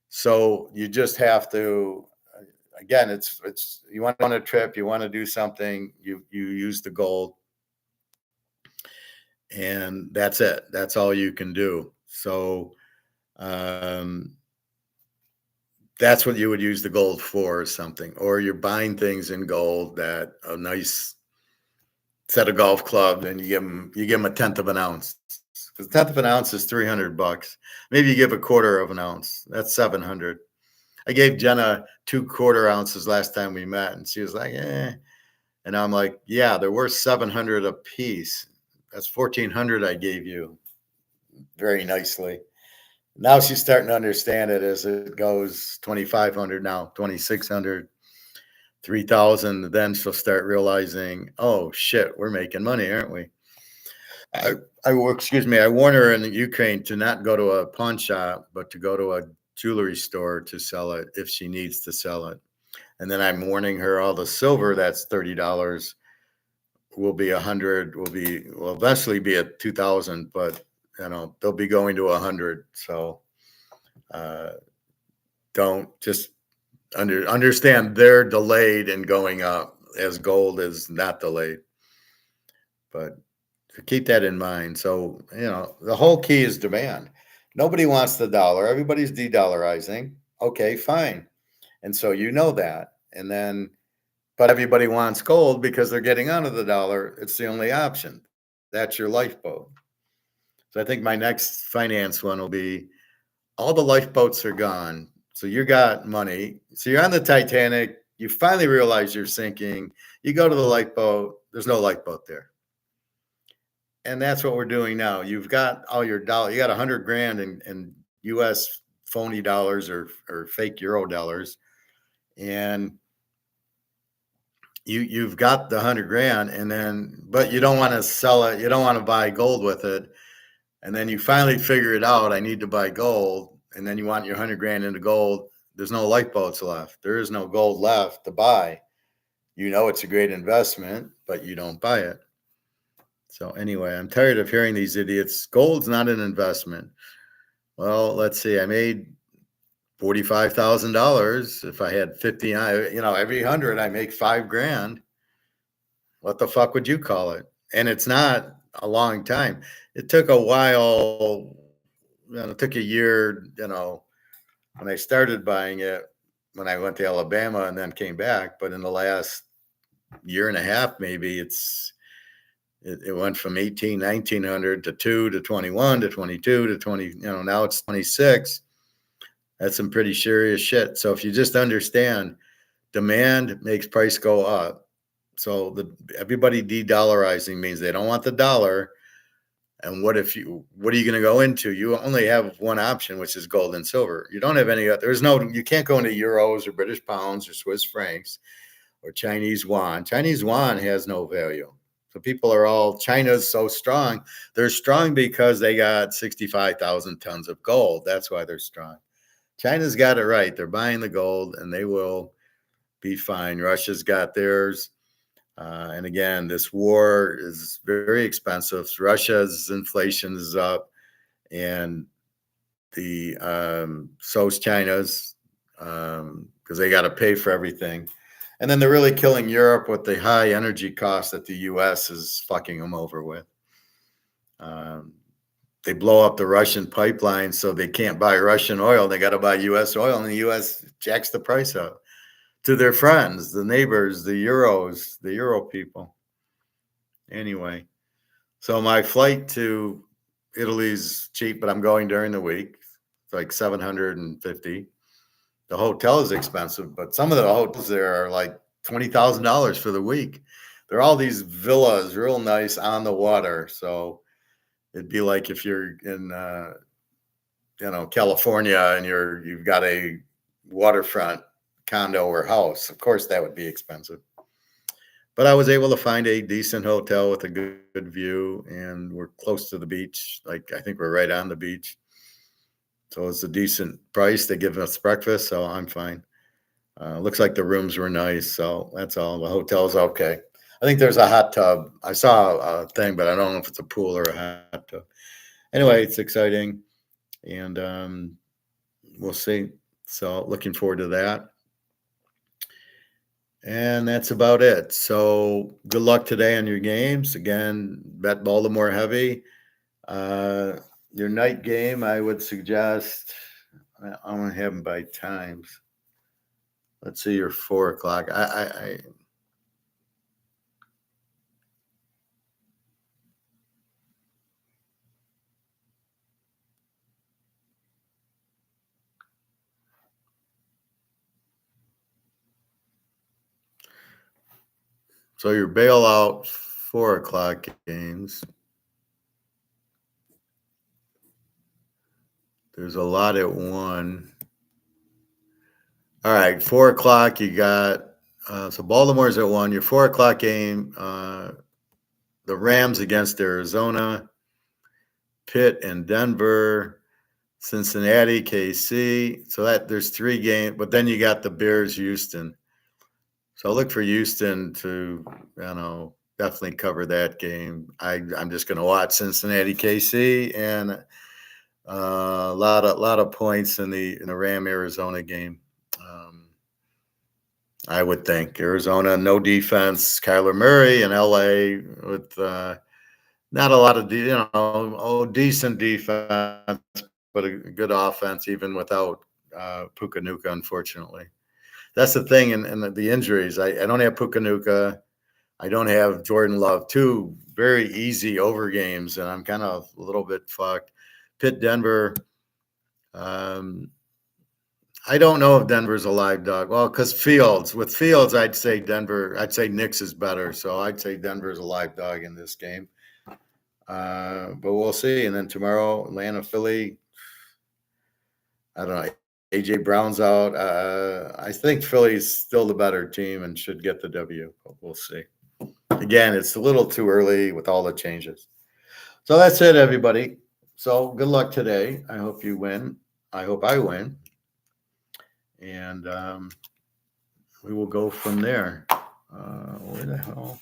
So you just have to, again, it's you want on a trip, you want to do something, you use the gold, and that's it. That's all you can do. So that's what you would use the gold for, or something. Or you're buying things in gold, that a nice set of golf clubs, and you give them a tenth of an ounce. Because a tenth of an ounce is $300. Maybe you give a quarter of an ounce. That's 700. I gave Jenna 2 quarter ounces last time we met, and she was like, eh. And I'm like, yeah, they're worth 700 a piece. That's 1,400 I gave you. Very nicely. Now she's starting to understand it as it goes. 2,500 now, 2,600, 3,000. Then she'll start realizing, oh shit, we're making money, aren't we? I warn her in the Ukraine to not go to a pawn shop, but to go to a jewelry store to sell it if she needs to sell it. And then I'm warning her all the silver that's $30 will be 100, will eventually be at 2,000, but they'll be going to 100. So don't just understand they're delayed in going up, as gold is not delayed. But So keep that in mind. So, the whole key is demand. Nobody wants the dollar. Everybody's de-dollarizing. Okay, fine. And so that. And then, but everybody wants gold because they're getting out of the dollar. It's the only option. That's your lifeboat. So I think my next finance one will be all the lifeboats are gone. So you got money. So you're on the Titanic. You finally realize you're sinking. You go to the lifeboat. There's no lifeboat there. And that's what we're doing now. You've got all your dollars. You got 100 grand in U.S. phony dollars or fake euro dollars, and you've got the 100 grand, and then but you don't want to sell it. You don't want to buy gold with it, and then you finally figure it out. I need to buy gold, and then you want your 100 grand into gold. There's no lifeboats left. There is no gold left to buy. It's a great investment, but you don't buy it. So anyway, I'm tired of hearing these idiots. Gold's not an investment. Well, let's see. I made $45,000. If I had 50, every 100, I make $5,000. What the fuck would you call it? And it's not a long time. It took a while. It took a year, when I started buying it, when I went to Alabama and then came back. But in the last year and a half, maybe it went from 1900 to 2 to 21 to 22 to 20, now it's 26. That's some pretty serious shit. So if you just understand, demand makes price go up. So everybody de-dollarizing means they don't want the dollar. And what are you going to go into? You only have one option, which is gold and silver. You don't have any, you can't go into euros or British pounds or Swiss francs or Chinese yuan. Chinese yuan has no value. So people are China's so strong. They're strong because they got 65,000 tons of gold. That's why they're strong. China's got it right. They're buying the gold and they will be fine. Russia's got theirs. And again, this war is very expensive. Russia's inflation is up and so's China's because they got to pay for everything. And then they're really killing Europe with the high energy costs that the U.S. is fucking them over with. They blow up the Russian pipeline so they can't buy Russian oil. They got to buy U.S. oil, and the U.S. jacks the price up to their friends, the neighbors, the Euro people. Anyway, so my flight to Italy's cheap, but I'm going during the week. It's like $750. The hotel is expensive, but some of the hotels there are like $20,000 for the week. They're all these villas, real nice on the water. So it'd be like if you're in, California and you've got a waterfront condo or house. Of course, that would be expensive. But I was able to find a decent hotel with a good view, and we're close to the beach. Like I think we're right on the beach. So it's a decent price. They give us breakfast, so I'm fine. Looks like the rooms were nice, so that's all. The hotel's okay. I think there's a hot tub. I saw a thing, but I don't know if it's a pool or a hot tub. Anyway, it's exciting, and we'll see. So looking forward to that. And that's about it. So good luck today on your games. Again, bet Baltimore heavy. Your night game, I would suggest, I want to have them by times. Let's see your 4 o'clock. So your bailout 4 o'clock games. There's a lot at 1. All right, 4 o'clock. You got so Baltimore's at 1. Your 4 o'clock game, the Rams against Arizona, Pitt and Denver, Cincinnati, KC. So that there's 3 games, but then you got the Bears, Houston. So look for Houston to, definitely cover that game. I'm just going to watch Cincinnati, KC, and a lot of points in the Ram Arizona game. I would think Arizona, no defense. Kyler Murray in LA with not a lot of, decent defense, but a good offense, even without Pukanuka, unfortunately. That's the thing in the injuries. I don't have Pukanuka. I don't have Jordan Love. Two very easy over games, and I'm kind of a little bit fucked. Pitt, Denver. I don't know if Denver's a live dog. Well, because with Fields, I'd say Knicks is better. So I'd say Denver's a live dog in this game. But we'll see. And then tomorrow, Atlanta, Philly. I don't know. AJ Brown's out. I think Philly's still the better team and should get the W. But we'll see. Again, it's a little too early with all the changes. So that's it, everybody. So good luck today. I hope you win. I hope I win. And we will go from there. Where the hell?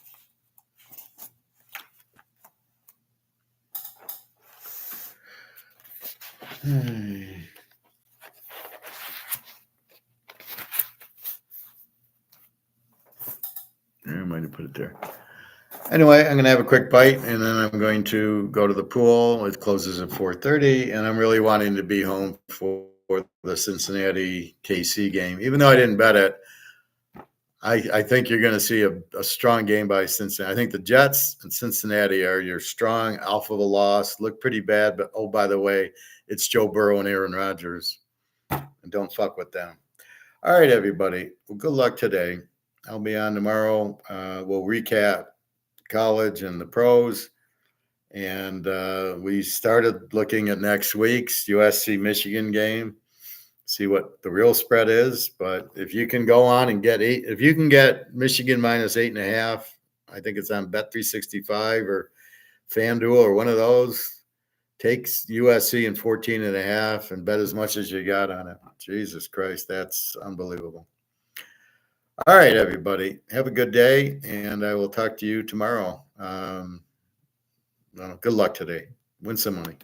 I might have put it there. Anyway, I'm going to have a quick bite, and then I'm going to go to the pool. It closes at 4:30, and I'm really wanting to be home for the Cincinnati KC game. Even though I didn't bet it, I think you're going to see a strong game by Cincinnati. I think the Jets and Cincinnati are your strong alpha of a loss. Look pretty bad, but, oh, by the way, it's Joe Burrow and Aaron Rodgers. And don't fuck with them. All right, everybody. Well, good luck today. I'll be on tomorrow. We'll recap college and the pros. And we started looking at next week's USC-Michigan game. See what the real spread is. But if you can go on and if you can get Michigan minus 8.5, I think it's on Bet365 or FanDuel or one of those, takes USC in 14.5 and bet as much as you got on it. Jesus Christ, that's unbelievable. All right, everybody. Have a good day, and I will talk to you tomorrow. Good luck today. Win some money.